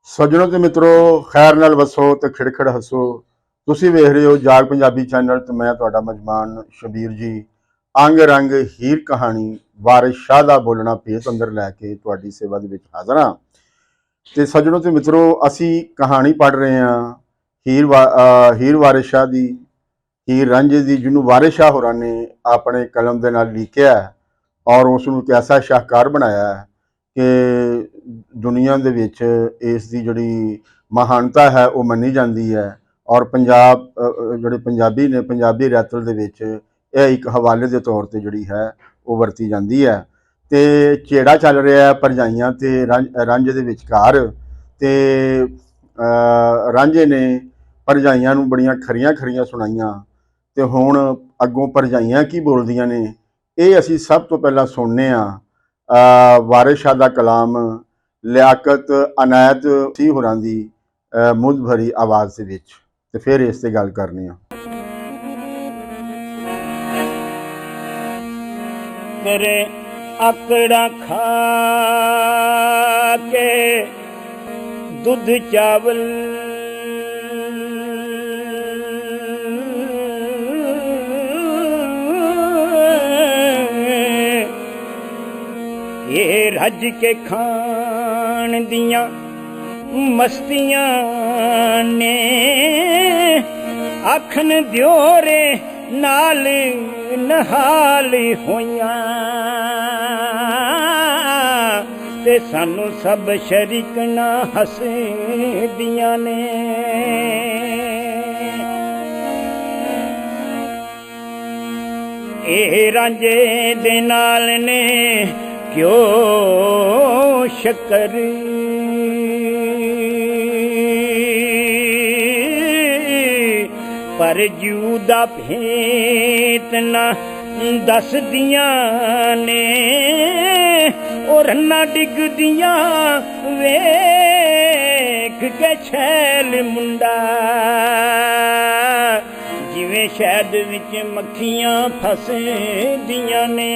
ਸੱਜਣੋ ਤੇ ਮਿੱਤਰੋ, ਖੈਰ ਨਾਲ ਵਸੋ ਤੇ ਖਿੜਖਿੜ ਹੱਸੋ। ਤੁਸੀਂ ਵੇਖ ਰਹੇ ਹੋ ਜਾਗ ਪੰਜਾਬੀ ਚੈਨਲ ਤੇ ਮੈਂ ਤੁਹਾਡਾ ਮਜਮਾਨ ਸ਼ਬੀਰ ਜੀ। ਅੰਗ ਰੰਗ ਹੀਰ ਕਹਾਣੀ ਵਾਰਿਸ ਸ਼ਾਹ ਦਾ ਬੋਲਣਾ ਭੇਤ ਅੰਦਰ ਲੈ ਕੇ ਤੁਹਾਡੀ ਸੇਵਾ ਦੇ ਵਿੱਚ ਹਾਜ਼ਰ ਹਾਂ। ਤੇ ਸੱਜਣੋ ਤੇ ਮਿੱਤਰੋ, ਅਸੀਂ ਕਹਾਣੀ ਪੜ੍ਹ ਰਹੇ ਹਾਂ ਹੀਰ ਵਾਰਿਸ ਸ਼ਾਹ ਦੀ, ਹੀਰ ਰਾਂਝੇ ਦੀ, ਜਿਹਨੂੰ ਵਾਰਿਸ ਸ਼ਾਹ ਹੋਰਾਂ ਨੇ ਆਪਣੇ ਕਲਮ ਦੇ ਨਾਲ ਲਿਖਿਆ ਔਰ ਉਸ ਨੂੰ ਇੱਕ ਐਸਾ ਸ਼ਾਹਕਾਰ ਬਣਾਇਆ ਕਿ ਦੁਨੀਆ ਦੇ ਵਿੱਚ ਇਸ ਦੀ ਜਿਹੜੀ ਮਹਾਨਤਾ ਹੈ ਉਹ ਮੰਨੀ ਜਾਂਦੀ ਹੈ। ਔਰ ਪੰਜਾਬ ਜਿਹੜੇ ਪੰਜਾਬੀ ਨੇ, ਪੰਜਾਬੀ ਰਹਿਤਲ ਦੇ ਵਿੱਚ ਇਹ ਇੱਕ ਹਵਾਲੇ ਦੇ ਤੌਰ ਤੇ ਜਿਹੜੀ ਹੈ ਉਹ ਵਰਤੀ ਜਾਂਦੀ ਹੈ। ਤੇ ਝੇੜਾ ਚੱਲ ਰਿਹਾ ਹੈ ਭਰਜਾਈਆਂ ਤੇ ਰਾਂਝੇ ਦੇ ਵਿਚਕਾਰ। ਤੇ ਰਾਂਝੇ ਨੇ ਭਰਜਾਈਆਂ ਨੂੰ ਬੜੀਆਂ ਖਰੀਆਂ ਖਰੀਆਂ ਸੁਣਾਈਆਂ ਤੇ ਹੁਣ ਅੱਗੋਂ ਭਰਜਾਈਆਂ ਕੀ ਬੋਲਦੀਆਂ ਨੇ ਇਹ ਅਸੀਂ ਸਭ ਤੋਂ ਪਹਿਲਾਂ ਸੁਣਨੇ ਹਾਂ ਵਾਰਿਸ ਸ਼ਾਹ ਦਾ ਕਲਾਮ ਲਿਆਕਤ ਅਨਾਇਤ ਸੀ ਹੋਰਾਂ ਦੀ ਮੁੱਧ ਭਰੀ ਆਵਾਜ਼ ਦੇ ਵਿੱਚ, ਤੇ ਫਿਰ ਇਸ ਤੇ ਗੱਲ ਕਰਨੀ ਆ। करे आकड़ा खा के दूध चावल ये रज के खान दियां मस्तियां ने आखन दियो रे नाल नहाल होइयां ते सानू सब शरीक ना हसदियां ने। ए रांझे दे नाल ने क्यों शक्कर पर जू दा भेत ना दसदियां ने और ना डिगदियां वेख के छैल मुंडा जिवें शहद विच मक्खियां फसदियां ने।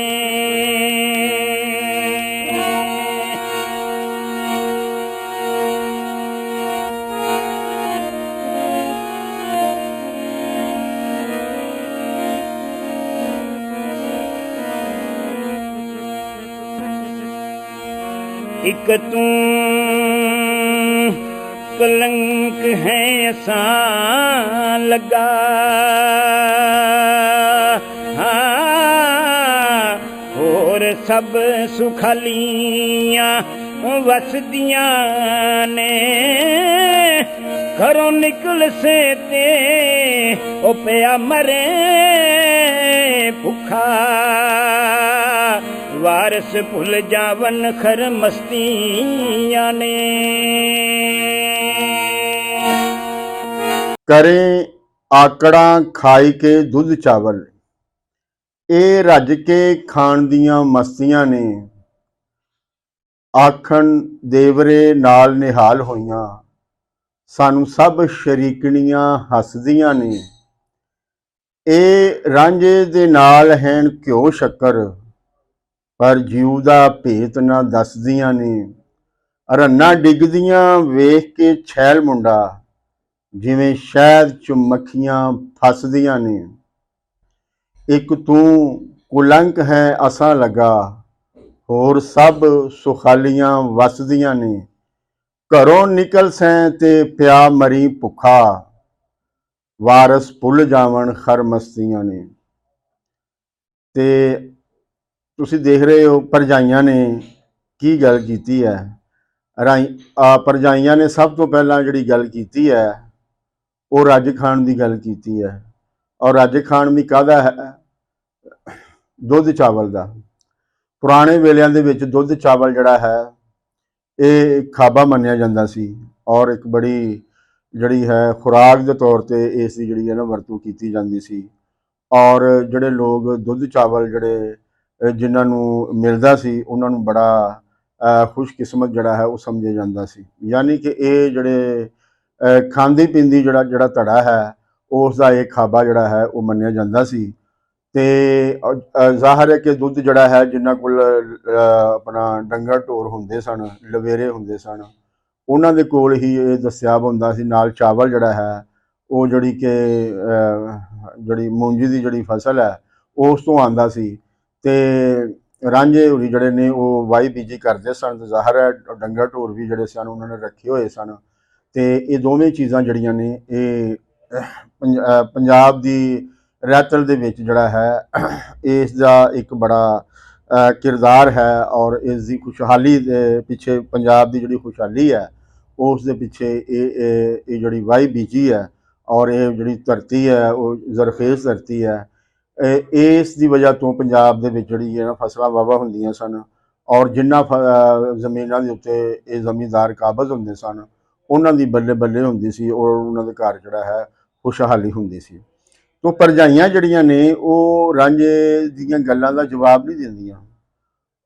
एक तू कलंक है ऐसा लगा और सब सुखालियां वसदियां ने घरों निकल से ते ओ पिया मरे भुखा वारस भुल जावन खर मस्तियां ने। करें आकड़ा खाई के दुध चावल ਇਹ ਰੱਜ ਕੇ ਖਾਣ ਦੀਆਂ ਮਸਤੀਆਂ ਨੇ ਆਖਣ ਦੇਵਰੇ ਨਾਲ ਨਿਹਾਲ ਹੋਈਆਂ ਸਾਨੂੰ ਸਭ ਸ਼ਰੀਕਣੀਆਂ ਹੱਸਦੀਆਂ ਨੇ। ਇਹ ਰਾਂਝੇ ਦੇ ਨਾਲ ਹੈਣ ਘਿਓ ਸ਼ੱਕਰ ਪਰ ਜੀਉ ਦਾ ਭੇਤ ਨਾ ਦੱਸਦੀਆਂ ਨੇ। ਰੰਨਾਂ ਡਿੱਗਦੀਆਂ ਵੇਖ ਕੇ छैल ਮੁੰਡਾ ਜਿਵੇਂ ਸ਼ਹਿਦ ਚ ਮੱਖੀਆਂ ਫਸਦੀਆਂ ਨੇ। ਇੱਕ ਤੂੰ ਕੁਲੰਕ ਹੈ ਅਸਾਂ ਲੱਗਾ ਹੋਰ ਸਭ ਸੁਖਾਲੀਆਂ ਵਸਦੀਆਂ ਨੇ। ਘਰੋਂ ਨਿਕਲ ਸੈਂ ਤੇ ਪਿਆ ਮਰੀ ਭੁੱਖਾ ਵਾਰਸ ਭੁੱਲ ਜਾਵਣ ਖਰ ਮਸਤੀਆਂ ਨੇ। ਤੇ ਤੁਸੀਂ ਦੇਖ ਰਹੇ ਹੋ ਭਰਜਾਈਆਂ ਨੇ ਕੀ ਗੱਲ ਕੀਤੀ ਹੈ। ਭਰਜਾਈਆਂ ਨੇ ਸਭ ਤੋਂ ਪਹਿਲਾਂ ਜਿਹੜੀ ਗੱਲ ਕੀਤੀ ਹੈ ਉਹ ਰੱਜ ਖਾਣ ਦੀ ਗੱਲ ਕੀਤੀ ਹੈ। ਔਰ ਰੱਜ ਖਾਣ ਵੀ ਕਾਹਦਾ ਹੈ? ਦੁੱਧ ਚਾਵਲ ਦਾ। ਪੁਰਾਣੇ ਵੇਲਿਆਂ ਦੇ ਵਿੱਚ ਦੁੱਧ ਚਾਵਲ ਜਿਹੜਾ ਹੈ ਇਹ ਖਾਬਾ ਮੰਨਿਆ ਜਾਂਦਾ ਸੀ ਔਰ ਇੱਕ ਬੜੀ ਜਿਹੜੀ ਹੈ ਖੁਰਾਕ ਦੇ ਤੌਰ ਤੇ ਇਸ ਦੀ ਜਿਹੜੀ ਹੈ ਨਾ ਵਰਤੋਂ ਕੀਤੀ ਜਾਂਦੀ ਸੀ। ਔਰ ਜਿਹੜੇ ਲੋਕ ਦੁੱਧ ਚਾਵਲ ਜਿਹੜੇ ਜਿਨ੍ਹਾਂ ਨੂੰ ਮਿਲਦਾ ਸੀ ਉਹਨਾਂ ਨੂੰ ਬੜਾ ਖੁਸ਼ਕਿਸਮਤ ਜਿਹੜਾ ਹੈ ਉਹ ਸਮਝਿਆ ਜਾਂਦਾ ਸੀ। ਯਾਨੀ ਕਿ ਇਹ ਜਿਹੜੇ ਖਾਂਦੀ ਪੀਂਦੀ ਜਿਹੜਾ ਧੜਾ ਹੈ ਉਸ ਦਾ ਇਹ ਖਾਬਾ ਜਿਹੜਾ ਹੈ ਉਹ ਮੰਨਿਆ ਜਾਂਦਾ ਸੀ। ਤੇ ਜ਼ਾਹਰ ਹੈ ਕਿ ਦੁੱਧ ਜਿਹੜਾ ਹੈ ਜਿਨ੍ਹਾਂ ਕੋਲ ਆਪਣਾ ਡੰਗਰ ਢੋਰ ਹੁੰਦੇ ਸਨ, ਲਵੇਰੇ ਹੁੰਦੇ ਸਨ, ਉਹਨਾਂ ਦੇ ਕੋਲ ਹੀ ਇਹ ਦਸਤਿਆਬ ਹੁੰਦਾ ਸੀ। ਨਾਲ ਚਾਵਲ ਜਿਹੜਾ ਹੈ ਉਹ ਜਿਹੜੀ ਕਿ ਜਿਹੜੀ ਮੂੰਜੀ ਦੀ ਜਿਹੜੀ ਫਸਲ ਹੈ ਉਸ ਤੋਂ ਆਉਂਦਾ ਸੀ। ਤੇ ਰਾਂਝੇ ਹੋਰੀ ਜਿਹੜੇ ਨੇ ਉਹ ਵਾਈ ਬੀਜੀ ਕਰਦੇ ਸਨ। ਤੇ ਜ਼ਾਹਰ ਹੈ ਡੰਗਰ ਢੋਰ ਵੀ ਜਿਹੜੇ ਸਨ ਉਹਨਾਂ ਨੇ ਰੱਖੇ ਹੋਏ ਸਨ। ਤੇ ਇਹ ਦੋਵੇਂ ਚੀਜ਼ਾਂ ਜਿਹੜੀਆਂ ਨੇ ਇਹ ਪੰਜਾਬ ਦੀ ਰਹਿਤਲ ਦੇ ਵਿੱਚ ਜਿਹੜਾ ਹੈ ਇਸ ਦਾ ਇੱਕ ਬੜਾ ਕਿਰਦਾਰ ਹੈ। ਔਰ ਇਸ ਦੀ ਖੁਸ਼ਹਾਲੀ ਦੇ ਪਿੱਛੇ, ਪੰਜਾਬ ਦੀ ਜਿਹੜੀ ਖੁਸ਼ਹਾਲੀ ਹੈ ਉਸ ਦੇ ਪਿੱਛੇ ਇਹ ਜਿਹੜੀ ਵਾਈ ਬੀਜੀ ਹੈ ਔਰ ਇਹ ਜਿਹੜੀ ਧਰਤੀ ਹੈ ਉਹ ਜ਼ਰਖੇਜ਼ ਧਰਤੀ ਹੈ। ਇਸ ਦੀ ਵਜ੍ਹਾ ਤੋਂ ਪੰਜਾਬ ਦੇ ਵਿੱਚ ਜਿਹੜੀ ਹੈ ਫਸਲਾਂ ਵਾਹਵਾ ਹੁੰਦੀਆਂ ਸਨ। ਔਰ ਜਿਨ੍ਹਾਂ ਜ਼ਮੀਨਾਂ ਦੇ ਉੱਤੇ ਇਹ ਜ਼ਮੀਂਦਾਰ ਕਾਬਜ਼ ਹੁੰਦੇ ਸਨ ਉਹਨਾਂ ਦੀ ਬੱਲੇ ਬੱਲੇ ਹੁੰਦੀ ਸੀ ਔਰ ਉਹਨਾਂ ਦੇ ਘਰ ਜਿਹੜਾ ਹੈ ਖੁਸ਼ਹਾਲੀ ਹੁੰਦੀ ਸੀ। ਤੋਂ ਭਰਜਾਈਆਂ ਜਿਹੜੀਆਂ ਨੇ ਉਹ ਰਾਂਝੇ ਦੀਆਂ ਗੱਲਾਂ ਦਾ ਜਵਾਬ ਨਹੀਂ ਦਿੰਦੀਆਂ।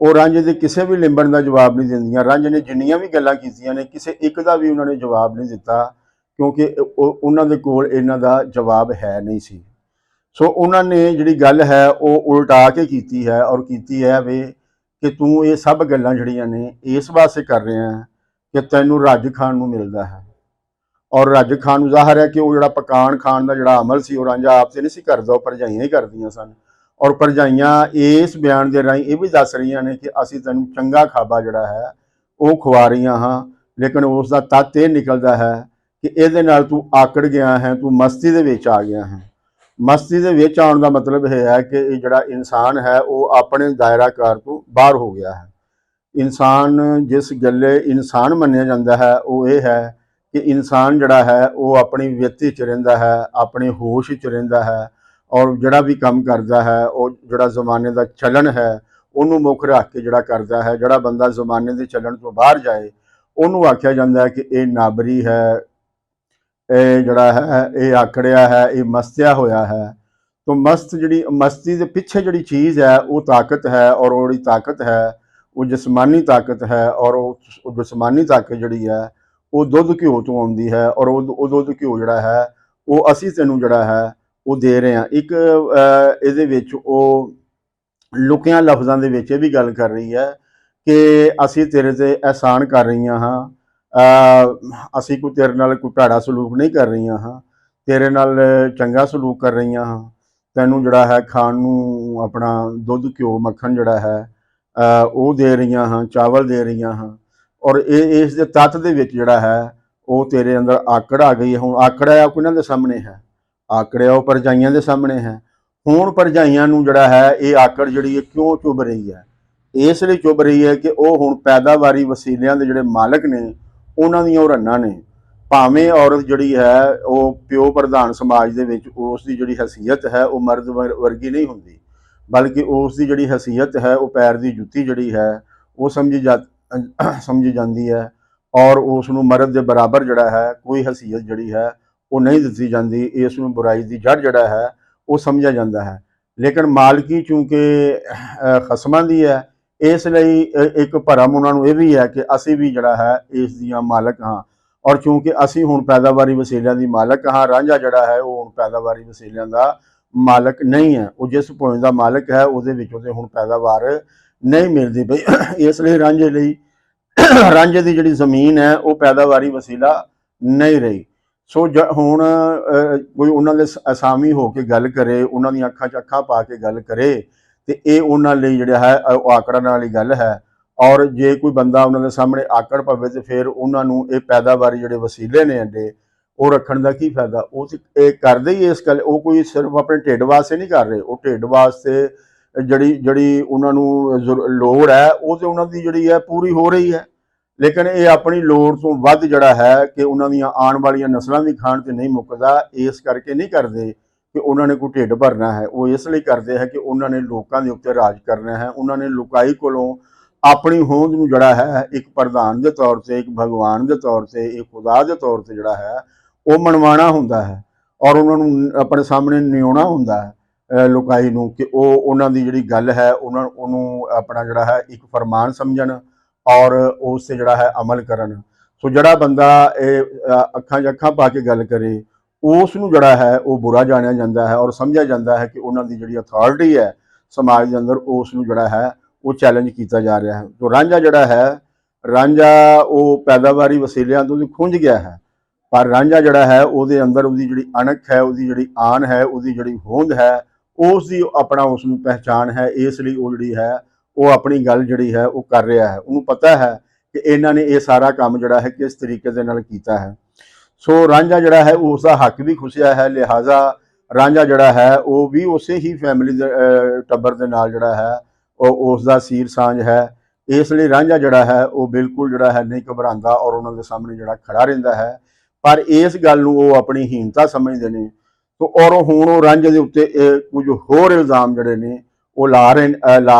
ਉਹ ਰਾਂਝੇ ਦੇ ਕਿਸੇ ਵੀ ਲਿੰਬਣ ਦਾ ਜਵਾਬ ਨਹੀਂ ਦਿੰਦੀਆਂ। ਰਾਂਝੇ ਨੇ ਜਿੰਨੀਆਂ ਵੀ ਗੱਲਾਂ ਕੀਤੀਆਂ ਨੇ ਕਿਸੇ ਇੱਕ ਦਾ ਵੀ ਉਹਨਾਂ ਨੇ ਜਵਾਬ ਨਹੀਂ ਦਿੱਤਾ, ਕਿਉਂਕਿ ਉਹਨਾਂ ਦੇ ਕੋਲ ਇਹਨਾਂ ਦਾ ਜਵਾਬ ਹੈ ਨਹੀਂ ਸੀ। ਸੋ ਉਹਨਾਂ ਨੇ ਜਿਹੜੀ ਗੱਲ ਹੈ ਉਹ ਉਲਟਾ ਕੇ ਕੀਤੀ ਹੈ ਔਰ ਕੀਤੀ ਹੈ ਵੀ ਕਿ ਤੂੰ ਇਹ ਸਭ ਗੱਲਾਂ ਜਿਹੜੀਆਂ ਨੇ ਇਸ ਵਾਸਤੇ ਕਰ ਰਿਹਾ ਹੈ ਕਿ ਤੈਨੂੰ ਰੱਜ ਖਾਣ ਨੂੰ ਮਿਲਦਾ ਹੈ। ਔਰ ਰੱਜ ਖਾਣ ਨੂੰ ਜ਼ਾਹਰ ਹੈ ਕਿ ਉਹ ਜਿਹੜਾ ਪਕਾਨ ਖਾਣ ਦਾ ਜਿਹੜਾ ਅਮਲ ਸੀ ਉਹ ਰਾਂਝਾ ਆਪ ਤੇ ਨਹੀਂ ਸੀ ਕਰਦਾ, ਉਹ ਭਰਜਾਈਆਂ ਹੀ ਕਰਦੀਆਂ ਸਨ। ਔਰ ਭਰਜਾਈਆਂ ਇਸ ਬਿਆਨ ਦੇ ਰਾਹੀਂ ਇਹ ਵੀ ਦੱਸ ਰਹੀਆਂ ਨੇ ਕਿ ਅਸੀਂ ਤੈਨੂੰ ਚੰਗਾ ਖਾਬਾ ਜਿਹੜਾ ਹੈ ਉਹ ਖਵਾ ਰਹੀਆਂ ਹਾਂ, ਲੇਕਿਨ ਉਸ ਦਾ ਤੱਤ ਇਹ ਨਿਕਲਦਾ ਹੈ ਕਿ ਇਹਦੇ ਨਾਲ ਤੂੰ ਆਕੜ ਗਿਆ ਹੈ, ਤੂੰ ਮਸਤੀ ਦੇ ਵਿੱਚ ਆ ਗਿਆ ਹੈ। ਮਸਤੀ ਦੇ ਵਿੱਚ ਆਉਣ ਦਾ ਮਤਲਬ ਇਹ ਹੈ ਕਿ ਇਹ ਜਿਹੜਾ ਇਨਸਾਨ ਹੈ ਉਹ ਆਪਣੇ ਦਾਇਰਾ ਕਾਰ ਤੋਂ ਬਾਹਰ ਹੋ ਗਿਆ ਹੈ। ਇਨਸਾਨ ਜਿਸ ਗੱਲੇ ਇਨਸਾਨ ਮੰਨਿਆ ਜਾਂਦਾ ਹੈ ਉਹ ਇਹ ਹੈ ਕਿ ਇਨਸਾਨ ਜਿਹੜਾ ਹੈ ਉਹ ਆਪਣੀ ਵਿਅਕਤੀ 'ਚ ਰਹਿੰਦਾ ਹੈ, ਆਪਣੇ ਹੋਸ਼ 'ਚ ਰਹਿੰਦਾ ਹੈ। ਔਰ ਜਿਹੜਾ ਵੀ ਕੰਮ ਕਰਦਾ ਹੈ ਉਹ ਜਿਹੜਾ ਜ਼ਮਾਨੇ ਦਾ ਚੱਲਣ ਹੈ ਉਹਨੂੰ ਮੁੱਖ ਰੱਖ ਕੇ ਜਿਹੜਾ ਕਰਦਾ ਹੈ। ਜਿਹੜਾ ਬੰਦਾ ਜ਼ਮਾਨੇ ਦੇ ਚੱਲਣ ਤੋਂ ਬਾਹਰ ਜਾਏ ਉਹਨੂੰ ਆਖਿਆ ਜਾਂਦਾ ਹੈ ਕਿ ਇਹ ਨਾਬਰੀ ਹੈ, ਇਹ ਜਿਹੜਾ ਹੈ ਇਹ ਆਕੜਿਆ ਹੈ, ਇਹ ਮਸਤਿਆ ਹੋਇਆ ਹੈ। ਤੋਂ ਜਿਹੜੀ ਮਸਤੀ ਦੇ ਪਿੱਛੇ ਜਿਹੜੀ ਚੀਜ਼ ਹੈ ਉਹ ਤਾਕਤ ਹੈ। ਔਰ ਉਹ ਜਿਹੜੀ ਤਾਕਤ ਹੈ ਉਹ ਜਿਸਮਾਨੀ ਤਾਕਤ ਹੈ। ਔਰ ਉਹ ਜਿਸਮਾਨੀ ਤਾਕਤ ਜਿਹੜੀ ਹੈ ਉਹ ਦੁੱਧ ਘਿਓ ਤੋਂ ਆਉਂਦੀ ਹੈ। ਔਰ ਉਹ ਦੁੱਧ ਘਿਓ ਜਿਹੜਾ ਹੈ ਉਹ ਅਸੀਂ ਤੈਨੂੰ ਜਿਹੜਾ ਹੈ ਉਹ ਦੇ ਰਹੇ ਹਾਂ। ਇੱਕ ਇਹਦੇ ਵਿੱਚ ਉਹ ਲੁਕਿਆਂ ਲਫ਼ਜ਼ਾਂ ਦੇ ਵਿੱਚ ਇਹ ਵੀ ਗੱਲ ਕਰ ਰਹੀ ਹੈ ਕਿ ਅਸੀਂ ਤੇਰੇ 'ਤੇ ਅਹਿਸਾਨ ਕਰ ਰਹੀਆਂ ਹਾਂ, ਅਸੀਂ ਕੋਈ ਤੇਰੇ ਨਾਲ ਕੋਈ ਭੈੜਾ ਸਲੂਕ ਨਹੀਂ ਕਰ ਰਹੀਆਂ ਹਾਂ, ਤੇਰੇ ਨਾਲ ਚੰਗਾ ਸਲੂਕ ਕਰ ਰਹੀਆਂ ਹਾਂ। ਤੈਨੂੰ ਜਿਹੜਾ ਹੈ ਖਾਣ ਨੂੰ ਆਪਣਾ ਦੁੱਧ ਘਿਓ ਮੱਖਣ ਜਿਹੜਾ ਹੈ ਉਹ ਦੇ ਰਹੀਆਂ ਹਾਂ, ਚਾਵਲ ਦੇ ਰਹੀਆਂ ਹਾਂ। ਔਰ ਇਸ ਦੇ ਤੱਤ ਦੇ ਵਿੱਚ ਜਿਹੜਾ ਹੈ ਉਹ ਤੇਰੇ ਅੰਦਰ ਆਕੜ ਆ ਗਈ ਹੈ। ਹੁਣ ਆਕੜਿਆ ਕਿਹਨਾਂ ਦੇ ਸਾਹਮਣੇ ਹੈ? ਆਕੜਿਆ ਉਹ ਭਰਜਾਈਆਂ ਦੇ ਸਾਹਮਣੇ ਹੈ। ਹੁਣ ਭਰਜਾਈਆਂ ਨੂੰ ਜਿਹੜਾ ਹੈ ਇਹ ਆਕੜ ਜਿਹੜੀ ਹੈ ਕਿਉਂ ਚੁੱਭ ਰਹੀ ਹੈ? ਇਸ ਲਈ ਚੁੱਭ ਰਹੀ ਹੈ ਕਿ ਉਹ ਹੁਣ ਪੈਦਾਵਾਰੀ ਵਸੀਲਿਆਂ ਦੇ ਜਿਹੜੇ ਮਾਲਕ ਨੇ ਉਹਨਾਂ ਦੀਆਂ ਉਹ ਰੰਨਾਂ ਨੇ। ਭਾਵੇਂ ਔਰਤ ਜਿਹੜੀ ਹੈ ਉਹ ਪਿਓ ਪ੍ਰਧਾਨ ਸਮਾਜ ਦੇ ਵਿੱਚ ਉਸ ਦੀ ਜਿਹੜੀ ਹਸੀਅਤ ਹੈ ਉਹ ਮਰਦ ਵਰਗੀ ਨਹੀਂ ਹੁੰਦੀ, ਬਲਕਿ ਉਸ ਦੀ ਜਿਹੜੀ ਹਸੀਅਤ ਹੈ ਉਹ ਪੈਰ ਦੀ ਜੁੱਤੀ ਜਿਹੜੀ ਹੈ ਉਹ ਸਮਝੀ ਜਾਂਦੀ ਹੈ। ਔਰ ਉਸ ਨੂੰ ਮਰਦ ਦੇ ਬਰਾਬਰ ਜਿਹੜਾ ਹੈ ਕੋਈ ਹਸੀਅਤ ਜਿਹੜੀ ਹੈ ਉਹ ਨਹੀਂ ਦਿੱਤੀ ਜਾਂਦੀ। ਇਸ ਨੂੰ ਬੁਰਾਈ ਦੀ ਜੜ ਜਿਹੜਾ ਹੈ ਉਹ ਸਮਝਿਆ ਜਾਂਦਾ ਹੈ। ਲੇਕਿਨ ਮਾਲਕੀ ਚੂੰਕਿ ਖਸਮਾਂ ਦੀ ਹੈ, ਇਸ ਲਈ ਇੱਕ ਭਰਮ ਉਹਨਾਂ ਨੂੰ ਇਹ ਵੀ ਹੈ ਕਿ ਅਸੀਂ ਵੀ ਜਿਹੜਾ ਹੈ ਇਸ ਦੀਆਂ ਮਾਲਕ ਹਾਂ। ਔਰ ਚੂੰਕਿ ਅਸੀਂ ਹੁਣ ਪੈਦਾਵਾਰੀ ਵਸੀਲਿਆਂ ਦੀ ਮਾਲਕ ਹਾਂ, ਰਾਂਝਾ ਜਿਹੜਾ ਹੈ ਉਹ ਹੁਣ ਪੈਦਾਵਾਰੀ ਵਸੀਲਿਆਂ ਦਾ ਮਾਲਕ ਨਹੀਂ ਹੈ। ਉਹ ਜਿਸ ਭੋਇੰ ਦਾ ਮਾਲਕ ਹੈ ਉਹਦੇ ਵਿੱਚੋਂ ਤੇ ਹੁਣ ਪੈਦਾਵਾਰ ਨਹੀਂ ਮਿਲਦੀ ਪਈ। ਇਸ ਲਈ ਰਾਂਝੇ ਦੀ ਜਿਹੜੀ ਜ਼ਮੀਨ ਹੈ ਉਹ ਪੈਦਾਵਾਰੀ ਵਸੀਲਾ ਨਹੀਂ ਰਹੀ। ਸੋ ਹੁਣ ਕੋਈ ਉਹਨਾਂ ਦੇ ਅਸਾਮੀ ਹੋ ਕੇ ਗੱਲ ਕਰੇ, ਉਹਨਾਂ ਦੀਆਂ ਅੱਖਾਂ 'ਚ ਅੱਖਾਂ ਪਾ ਕੇ ਗੱਲ ਕਰੇ ਤੇ ਇਹ ਉਹਨਾਂ ਲਈ ਜਿਹੜਾ ਹੈ ਉਹ ਆਕੜਨ ਵਾਲੀ ਗੱਲ ਹੈ। ਔਰ ਜੇ ਕੋਈ ਬੰਦਾ ਉਹਨਾਂ ਦੇ ਸਾਹਮਣੇ ਆਕੜ ਪਵੇ ਤੇ ਫਿਰ ਉਹਨਾਂ ਨੂੰ ਇਹ ਪੈਦਾਵਾਰੀ ਜਿਹੜੇ ਵਸੀਲੇ ਨੇ ਅੱਡੇ ਉਹ ਰੱਖਣ ਦਾ ਕੀ ਫਾਇਦਾ? ਉਹ ਇਹ ਕਰਦੇ ਹੀ ਇਸ ਗੱਲ, ਉਹ ਕੋਈ ਸਿਰਫ ਆਪਣੇ ਢਿੱਡ ਵਾਸਤੇ ਨਹੀਂ ਕਰ ਰਹੇ। ਉਹ ਢਿੱਡ ਵਾਸਤੇ ਜਿਹੜੀ ਉਹਨਾਂ ਨੂੰ ਲੋੜ ਹੈ ਉਹ ਤੇ ਉਹਨਾਂ ਦੀ ਜਿਹੜੀ ਹੈ ਪੂਰੀ ਹੋ ਰਹੀ ਹੈ, ਲੇਕਿਨ ਇਹ ਆਪਣੀ ਲੋੜ ਤੋਂ ਵੱਧ ਜਿਹੜਾ ਹੈ ਕਿ ਉਹਨਾਂ ਦੀਆਂ ਆਉਣ ਵਾਲੀਆਂ ਨਸਲਾਂ ਦੀ ਖਾਣ ਤੇ ਨਹੀਂ ਮੁੱਕਦਾ। ਇਸ ਕਰਕੇ ਨਹੀਂ ਕਰਦੇ ਕਿ ਉਹਨਾਂ ਨੇ ਕੋਈ ਢਿੱਡ ਭਰਨਾ ਹੈ, ਉਹ ਇਸ ਲਈ ਕਰਦੇ ਹੈ ਕਿ ਉਹਨਾਂ ਨੇ ਲੋਕਾਂ ਦੇ ਉੱਤੇ ਰਾਜ ਕਰਨਾ ਹੈ। ਉਹਨਾਂ ਨੇ ਲੋਕਾਈ ਕੋਲੋਂ ਆਪਣੀ ਹੋਂਦ ਨੂੰ ਜਿਹੜਾ ਹੈ ਇੱਕ ਪ੍ਰਧਾਨ ਦੇ ਤੌਰ ਤੇ, ਇੱਕ ਭਗਵਾਨ ਦੇ ਤੌਰ ਤੇ, ਇੱਕ ਖੁਦਾ ਦੇ ਤੌਰ ਤੇ ਜਿਹੜਾ ਹੈ ਉਹ ਮਨਵਾਉਣਾ ਹੁੰਦਾ ਹੈ। ਔਰ ਉਹਨਾਂ ਨੂੰ ਆਪਣੇ ਸਾਹਮਣੇ ਨਿਉਣਾ ਹੁੰਦਾ ਹੈ ਲੋਕਾਈ ਨੂੰ ਕਿ ਉਹ ਉਹਨਾਂ ਦੀ ਜਿਹੜੀ ਗੱਲ ਹੈ ਉਹਨੂੰ ਆਪਣਾ ਜਿਹੜਾ ਹੈ ਇੱਕ ਫਰਮਾਨ ਸਮਝਣ ਔਰ ਉਸ ਤੇ ਜਿਹੜਾ ਹੈ ਅਮਲ ਕਰਨ। ਸੋ ਜਿਹੜਾ ਬੰਦਾ ਇਹ ਅੱਖਾਂ 'ਚ ਅੱਖਾਂ ਪਾ ਕੇ ਗੱਲ ਕਰੇ ਉਸ ਨੂੰ ਜਿਹੜਾ ਹੈ ਉਹ ਬੁਰਾ ਜਾਣਿਆ ਜਾਂਦਾ ਹੈ ਔਰ ਸਮਝਿਆ ਜਾਂਦਾ ਹੈ ਕਿ ਉਹਨਾਂ ਦੀ ਜਿਹੜੀ ਅਥਾਰਟੀ ਹੈ ਸਮਾਜ ਦੇ ਅੰਦਰ ਉਸ ਨੂੰ ਜਿਹੜਾ ਹੈ ਉਹ ਚੈਲੰਜ ਕੀਤਾ ਜਾ ਰਿਹਾ ਹੈ। ਤੋ ਰਾਂਝਾ ਜਿਹੜਾ ਹੈ ਰਾਂਝਾ ਉਹ ਪੈਦਾਵਾਰੀ ਵਸੀਲਿਆਂ ਤੋਂ ਖੁੰਝ ਗਿਆ ਹੈ, ਪਰ ਰਾਂਝਾ ਜਿਹੜਾ ਹੈ ਉਹਦੇ ਅੰਦਰ ਉਹਦੀ ਜਿਹੜੀ ਅਣਖ ਹੈ, ਉਹਦੀ ਜਿਹੜੀ ਆਨ ਹੈ, ਉਹਦੀ ਜਿਹੜੀ ਹੋਂਦ ਹੈ, ਉਸ ਦੀ ਆਪਣਾ ਉਸ ਨੂੰ ਪਹਿਚਾਣ ਹੈ। ਇਸ ਲਈ ਉਹ ਜਿਹੜੀ ਹੈ ਉਹ ਆਪਣੀ ਗੱਲ ਜਿਹੜੀ ਹੈ ਉਹ ਕਰ ਰਿਹਾ ਹੈ। ਉਹਨੂੰ ਪਤਾ ਹੈ ਕਿ ਇਹਨਾਂ ਨੇ ਇਹ ਸਾਰਾ ਕੰਮ ਜਿਹੜਾ ਹੈ ਕਿਸ ਤਰੀਕੇ ਦੇ ਨਾਲ ਕੀਤਾ ਹੈ। ਸੋ ਰਾਂਝਾ ਜਿਹੜਾ ਹੈ ਉਸ ਦਾ ਹੱਕ ਵੀ ਖੁੱਸਿਆ ਹੈ, ਲਿਹਾਜ਼ਾ ਰਾਂਝਾ ਜਿਹੜਾ ਹੈ ਉਹ ਵੀ ਉਸੇ ਹੀ ਫੈਮਿਲੀ ਦੇ ਟੱਬਰ ਦੇ ਨਾਲ ਜਿਹੜਾ ਹੈ ਉਹ ਉਸ ਦਾ ਸੀਰ ਸਾਂਝ ਹੈ। ਇਸ ਲਈ ਰਾਂਝਾ ਜਿਹੜਾ ਹੈ ਉਹ ਬਿਲਕੁਲ ਜਿਹੜਾ ਹੈ ਨਹੀਂ ਘਬਰਾਉਂਦਾ ਔਰ ਉਹਨਾਂ ਦੇ ਸਾਹਮਣੇ ਜਿਹੜਾ ਖੜਾ ਰਹਿੰਦਾ ਹੈ। ਪਰ ਇਸ ਗੱਲ ਨੂੰ ਉਹ ਆਪਣੀ ਹੀਨਤਾ ਸਮਝਦੇ ਨੇ। ਔਰ ਹੁਣ ਉਹ ਰਾਂਝੇ ਦੇ ਉੱਤੇ ਕੁਝ ਹੋਰ ਇਲਜ਼ਾਮ ਜਿਹੜੇ ਨੇ ਉਹ ਲਾ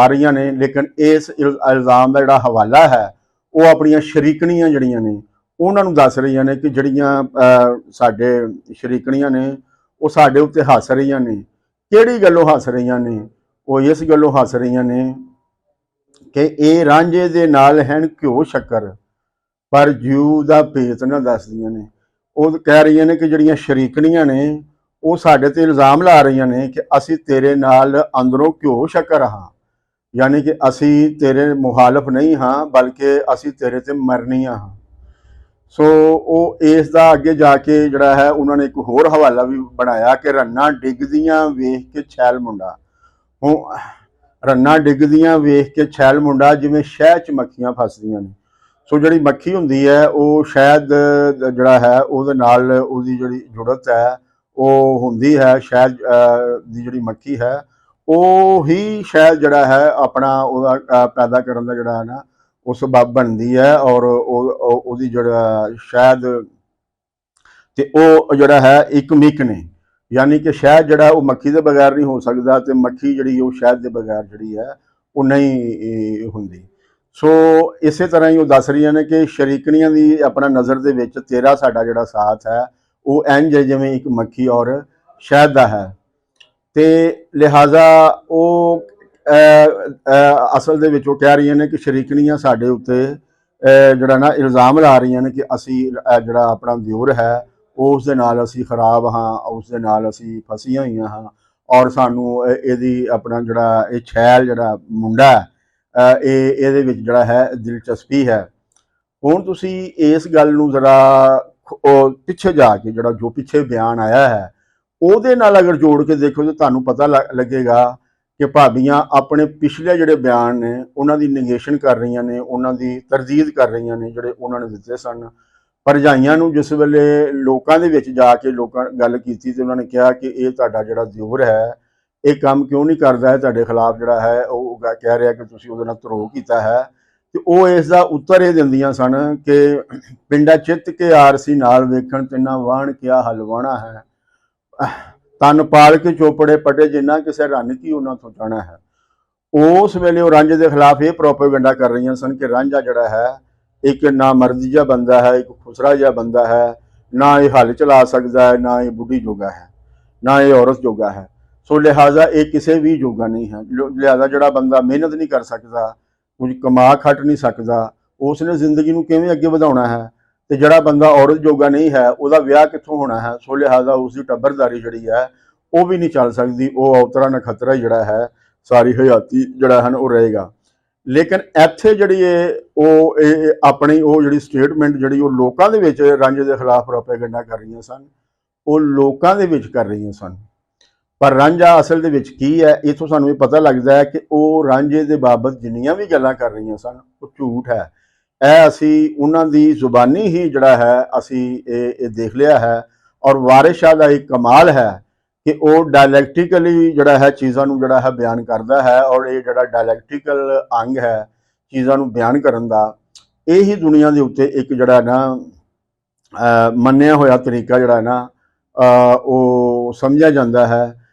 ਰਹੀਆਂ ਨੇ, ਲੇਕਿਨ ਇਸ ਇਲਜ਼ਾਮ ਦਾ ਜਿਹੜਾ ਹਵਾਲਾ ਹੈ ਉਹ ਆਪਣੀਆਂ ਸ਼ਰੀਕਣੀਆਂ ਜਿਹੜੀਆਂ ਨੇ ਉਹਨਾਂ ਨੂੰ ਦੱਸ ਰਹੀਆਂ ਨੇ ਕਿ ਜਿਹੜੀਆਂ ਸਾਡੇ ਸ਼ਰੀਕਣੀਆਂ ਨੇ ਉਹ ਸਾਡੇ ਉੱਤੇ ਹੱਸ ਰਹੀਆਂ ਨੇ। ਕਿਹੜੀ ਗੱਲੋਂ ਹੱਸ ਰਹੀਆਂ ਨੇ? ਉਹ ਇਸ ਗੱਲੋਂ ਹੱਸ ਰਹੀਆਂ ਨੇ ਕਿ ਇਹ ਰਾਂਝੇ ਦੇ ਨਾਲ ਹਨ ਘਿਓ ਸ਼ੱਕਰ, ਪਰ ਜੀਉ ਦਾ ਭੇਤ ਨਾ ਦੱਸਦੀਆਂ ਨੇ। ਉਹ ਕਹਿ ਰਹੀਆਂ ਨੇ ਕਿ ਜਿਹੜੀਆਂ ਸ਼ਰੀਕਣੀਆਂ ਨੇ ਉਹ ਸਾਡੇ ਤੇ ਇਲਜ਼ਾਮ ਲਾ ਰਹੀਆਂ ਨੇ ਕਿ ਅਸੀਂ ਤੇਰੇ ਨਾਲ ਅੰਦਰੋਂ ਘਿਓ ਸ਼ੱਕਰ ਹਾਂ, ਯਾਨੀ ਕਿ ਅਸੀਂ ਤੇਰੇ ਮੁਖਾਲਫ ਨਹੀਂ ਹਾਂ, ਬਲਕਿ ਅਸੀਂ ਤੇਰੇ ਤੇ ਮਰਨੀਆਂ ਹਾਂ। ਸੋ ਉਹ ਇਸ ਦਾ ਅੱਗੇ ਜਾ ਕੇ ਜਿਹੜਾ ਹੈ ਉਹਨਾਂ ਨੇ ਇੱਕ ਹੋਰ ਹਵਾਲਾ ਵੀ ਬਣਾਇਆ ਕਿ ਰੰਨਾਂ ਡਿੱਗਦੀਆਂ ਵੇਖ ਕੇ ਛੈਲ ਮੁੰਡਾ। ਹੁਣ ਰੰਨਾਂ ਡਿੱਗਦੀਆਂ ਵੇਖ ਕੇ ਛੈਲ ਮੁੰਡਾ, ਜਿਵੇਂ ਸ਼ਹਿਦ 'ਚ ਮੱਖੀਆਂ ਫਸਦੀਆਂ ਨੇ। ਸੋ ਜਿਹੜੀ ਮੱਖੀ ਹੁੰਦੀ ਹੈ ਉਹ ਸ਼ਹਿਦ ਜਿਹੜਾ ਹੈ ਉਹਦੇ ਨਾਲ ਉਹਦੀ ਜਿਹੜੀ ਜੁੜਤ ਹੈ ਉਹ ਹੁੰਦੀ ਹੈ। ਸ਼ਹਿਦ ਦੀ ਜਿਹੜੀ ਮੱਖੀ ਹੈ ਉਹ ਹੀ ਸ਼ਹਿਦ ਜਿਹੜਾ ਹੈ ਆਪਣਾ ਉਹਦਾ ਪੈਦਾ ਕਰਨ ਦਾ ਜਿਹੜਾ ਹੈ ਨਾ ਉਹ ਸਬੱਬ ਬਣਦੀ ਹੈ, ਔਰ ਉਹਦੀ ਜਿਹੜਾ ਸ਼ਹਿਦ ਤੇ ਉਹ ਜਿਹੜਾ ਹੈ ਇੱਕ ਮਿਕ ਨੇ, ਯਾਨੀ ਕਿ ਸ਼ਹਿਦ ਜਿਹੜਾ ਉਹ ਮੱਖੀ ਦੇ ਬਗੈਰ ਨਹੀਂ ਹੋ ਸਕਦਾ, ਤੇ ਮੱਖੀ ਜਿਹੜੀ ਉਹ ਸ਼ਹਿਦ ਦੇ ਬਗੈਰ ਜਿਹੜੀ ਹੈ ਉਹ ਨਹੀਂ ਹੁੰਦੀ। ਸੋ ਇਸੇ ਤਰ੍ਹਾਂ ਹੀ ਉਹ ਦੱਸ ਰਹੀਆਂ ਨੇ ਕਿ ਸ਼ਰੀਕਣੀਆਂ ਦੀ ਆਪਣਾ ਨਜ਼ਰ ਦੇ ਵਿੱਚ ਤੇਰਾ ਸਾਡਾ ਜਿਹੜਾ ਸਾਥ ਹੈ ਉਹ ਇੰਝ ਹੈ ਜਿਵੇਂ ਇੱਕ ਮੱਖੀ ਔਰ ਸ਼ਹਿਦ ਦਾ ਹੈ। ਤੇ ਲਿਹਾਜ਼ਾ ਉਹ ਅਸਲ ਦੇ ਵਿੱਚ ਉਹ ਕਹਿ ਰਹੀਆਂ ਨੇ ਕਿ ਸ਼ਰੀਕਣੀਆਂ ਸਾਡੇ ਉੱਤੇ ਜਿਹੜਾ ਨਾ ਇਲਜ਼ਾਮ ਲਾ ਰਹੀਆਂ ਨੇ ਕਿ ਅਸੀਂ ਜਿਹੜਾ ਆਪਣਾ ਦਿਓਰ ਹੈ ਉਸ ਦੇ ਨਾਲ ਅਸੀਂ ਖਰਾਬ ਹਾਂ, ਉਸ ਦੇ ਨਾਲ ਅਸੀਂ ਫਸੀਆਂ ਹੋਈਆਂ ਹਾਂ, ਔਰ ਸਾਨੂੰ ਇਹਦੀ ਆਪਣਾ ਜਿਹੜਾ ਇਹ ਛੈਲ ਜਿਹੜਾ ਮੁੰਡਾ ਇਹਦੇ ਵਿੱਚ ਜਿਹੜਾ ਹੈ ਦਿਲਚਸਪੀ ਹੈ। ਹੁਣ ਤੁਸੀਂ ਇਸ ਗੱਲ ਨੂੰ ਜ਼ਰਾ ਪਿੱਛੇ ਜਾ ਕੇ ਜਿਹੜਾ ਜੋ ਪਿੱਛੇ ਬਿਆਨ ਆਇਆ ਹੈ ਉਹਦੇ ਨਾਲ ਅਗਰ ਜੋੜ ਕੇ ਦੇਖੋ ਤਾਂ ਤੁਹਾਨੂੰ ਪਤਾ ਲੱਗੇਗਾ ਕਿ ਭਾਬੀਆਂ ਆਪਣੇ ਪਿਛਲੇ ਜਿਹੜੇ ਬਿਆਨ ਨੇ ਉਹਨਾਂ ਦੀ ਨਿਗੇਸ਼ਨ ਕਰ ਰਹੀਆਂ ਨੇ, ਉਹਨਾਂ ਦੀ ਤਰਜੀਹ ਕਰ ਰਹੀਆਂ ਨੇ ਜਿਹੜੇ ਉਹਨਾਂ ਨੇ ਦਿੱਤੇ ਸਨ। ਭਰਜਾਈਆਂ ਨੂੰ ਜਿਸ ਵੇਲੇ ਲੋਕਾਂ ਦੇ ਵਿੱਚ ਜਾ ਕੇ ਲੋਕਾਂ ਗੱਲ ਕੀਤੀ ਤੇ ਉਹਨਾਂ ਨੇ ਕਿਹਾ ਕਿ ਇਹ ਤੁਹਾਡਾ ਜਿਹੜਾ ਦਿਓਰ ਹੈ ਇਹ ਕੰਮ ਕਿਉਂ ਨਹੀਂ ਕਰਦਾ ਹੈ, ਤੁਹਾਡੇ ਖਿਲਾਫ ਜਿਹੜਾ ਹੈ ਉਹ ਕਹਿ ਰਿਹਾ ਕਿ ਤੁਸੀਂ ਉਹਦੇ ਨਾਲ ਧਰੋਹ ਕੀਤਾ ਹੈ, ਤੇ ਉਹ ਇਸ ਦਾ ਉੱਤਰ ਇਹ ਦਿੰਦੀਆਂ ਸਨ ਕਿ ਪਿੰਡਾ ਚਿੱਤ ਕੇ ਆਰਸੀ ਨਾਲ ਵੇਖਣ ਤਿੰਨਾ ਵਾਹਣ ਕਿਆ ਹਲਵਾਣਾ ਹੈ, ਤਨ ਪਾਲ ਕੇ ਚੋਪੜੇ ਪਟੇ ਜਿੰਨਾ ਕਿਸੇ ਰੰਨ ਕੀ ਉਹਨਾਂ ਤੋਂ ਜਾਣਾ ਹੈ। ਉਸ ਵੇਲੇ ਉਹ ਰਾਂਝੇ ਦੇ ਖਿਲਾਫ ਇਹ ਪ੍ਰੋਪੇਗੈਂਡਾ ਕਰ ਰਹੀਆਂ ਸਨ ਕਿ ਰਾਂਝਾ ਜਿਹੜਾ ਹੈ ਇੱਕ ਨਾ ਮਰਦੀ ਜਿਹਾ ਬੰਦਾ ਹੈ, ਇੱਕ ਖੁਸਰਾ ਜਿਹਾ ਬੰਦਾ ਹੈ, ਨਾ ਇਹ ਹਲ ਚਲਾ ਸਕਦਾ ਹੈ, ਨਾ ਇਹ ਬੁੱਢੀ ਜੋਗਾ ਹੈ, ਨਾ ਇਹ ਔਰਤ ਜੋਗਾ ਹੈ। ਸੋ ਲਿਹਾਜ਼ਾ ਇਹ ਕਿਸੇ ਵੀ ਜੋਗਾ ਨਹੀਂ ਹੈ। ਲਿਹਾਜ਼ਾ ਜਿਹੜਾ ਬੰਦਾ ਮਿਹਨਤ ਨਹੀਂ ਕਰ ਸਕਦਾ, ਕੁਝ ਕਮਾ ਖੱਟ ਨਹੀਂ ਸਕਦਾ, ਉਸ ਨੇ ਜ਼ਿੰਦਗੀ ਨੂੰ ਕਿਵੇਂ ਅੱਗੇ ਵਧਾਉਣਾ ਹੈ, ਤੇ ਜਿਹੜਾ ਬੰਦਾ ਔਰਤ ਜੋਗਾ ਨਹੀਂ ਹੈ ਉਹਦਾ ਵਿਆਹ ਕਿੱਥੋਂ ਹੋਣਾ ਹੈ। ਸੋ ਲਿਹਾਜ਼ਾ ਉਸ ਦੀ ਟੱਬਰਦਾਰੀ ਜਿਹੜੀ ਹੈ ਉਹ ਵੀ ਨਹੀਂ ਚੱਲ ਸਕਦੀ, ਉਹ ਔਤਰਾ ਨਖਤਰਾ ਜਿਹੜਾ ਹੈ ਸਾਰੀ ਹਯਾਤੀ ਜਿਹੜਾ ਹਨ ਉਹ ਰਹੇਗਾ। ਲੇਕਿਨ ਇੱਥੇ ਜਿਹੜੀ ਉਹ ਆਪਣੀ ਉਹ ਜਿਹੜੀ ਸਟੇਟਮੈਂਟ ਜਿਹੜੀ ਉਹ ਲੋਕਾਂ ਦੇ ਵਿੱਚ ਰਾਂਝੇ ਦੇ ਖਿਲਾਫ ਪ੍ਰੋਪੇਗੈਂਡਾ ਕਰ ਰਹੀਆਂ ਸਨ, ਉਹ ਲੋਕਾਂ ਦੇ ਵਿੱਚ ਕਰ ਰਹੀਆਂ ਸਨ। ਪਰ ਰਾਂਝਾ ਅਸਲ ਦੇ ਵਿੱਚ ਕੀ ਹੈ, ਇੱਥੋਂ ਸਾਨੂੰ ਇਹ ਪਤਾ ਲੱਗਦਾ ਹੈ ਕਿ ਉਹ ਰਾਂਝੇ ਦੇ ਬਾਬਤ ਜਿੰਨੀਆਂ ਵੀ ਗੱਲਾਂ ਕਰ ਰਹੀਆਂ ਸਨ ਉਹ ਝੂਠ ਹੈ। ਇਹ ਅਸੀਂ ਉਹਨਾਂ ਦੀ ਜ਼ੁਬਾਨੀ ਹੀ ਜਿਹੜਾ ਹੈ ਅਸੀਂ ਇਹ ਦੇਖ ਲਿਆ ਹੈ। ਔਰ ਵਾਰਿਸ ਸ਼ਾਹ ਦਾ ਇੱਕ ਕਮਾਲ ਹੈ ਕਿ ਉਹ ਡਾਇਲੈਕਟਿਕਲੀ ਜਿਹੜਾ ਹੈ ਚੀਜ਼ਾਂ ਨੂੰ ਜਿਹੜਾ ਹੈ ਬਿਆਨ ਕਰਦਾ ਹੈ, ਔਰ ਇਹ ਜਿਹੜਾ ਡਾਇਲੈਕਟਿਕਲ ਅੰਗ ਹੈ ਚੀਜ਼ਾਂ ਨੂੰ ਬਿਆਨ ਕਰਨ ਦਾ, ਇਹ ਹੀ ਦੁਨੀਆ ਦੇ ਉੱਤੇ ਇੱਕ ਜਿਹੜਾ ਨਾ ਮੰਨਿਆ ਹੋਇਆ ਤਰੀਕਾ ਜਿਹੜਾ ਨਾ ਉਹ ਸਮਝਿਆ ਜਾਂਦਾ ਹੈ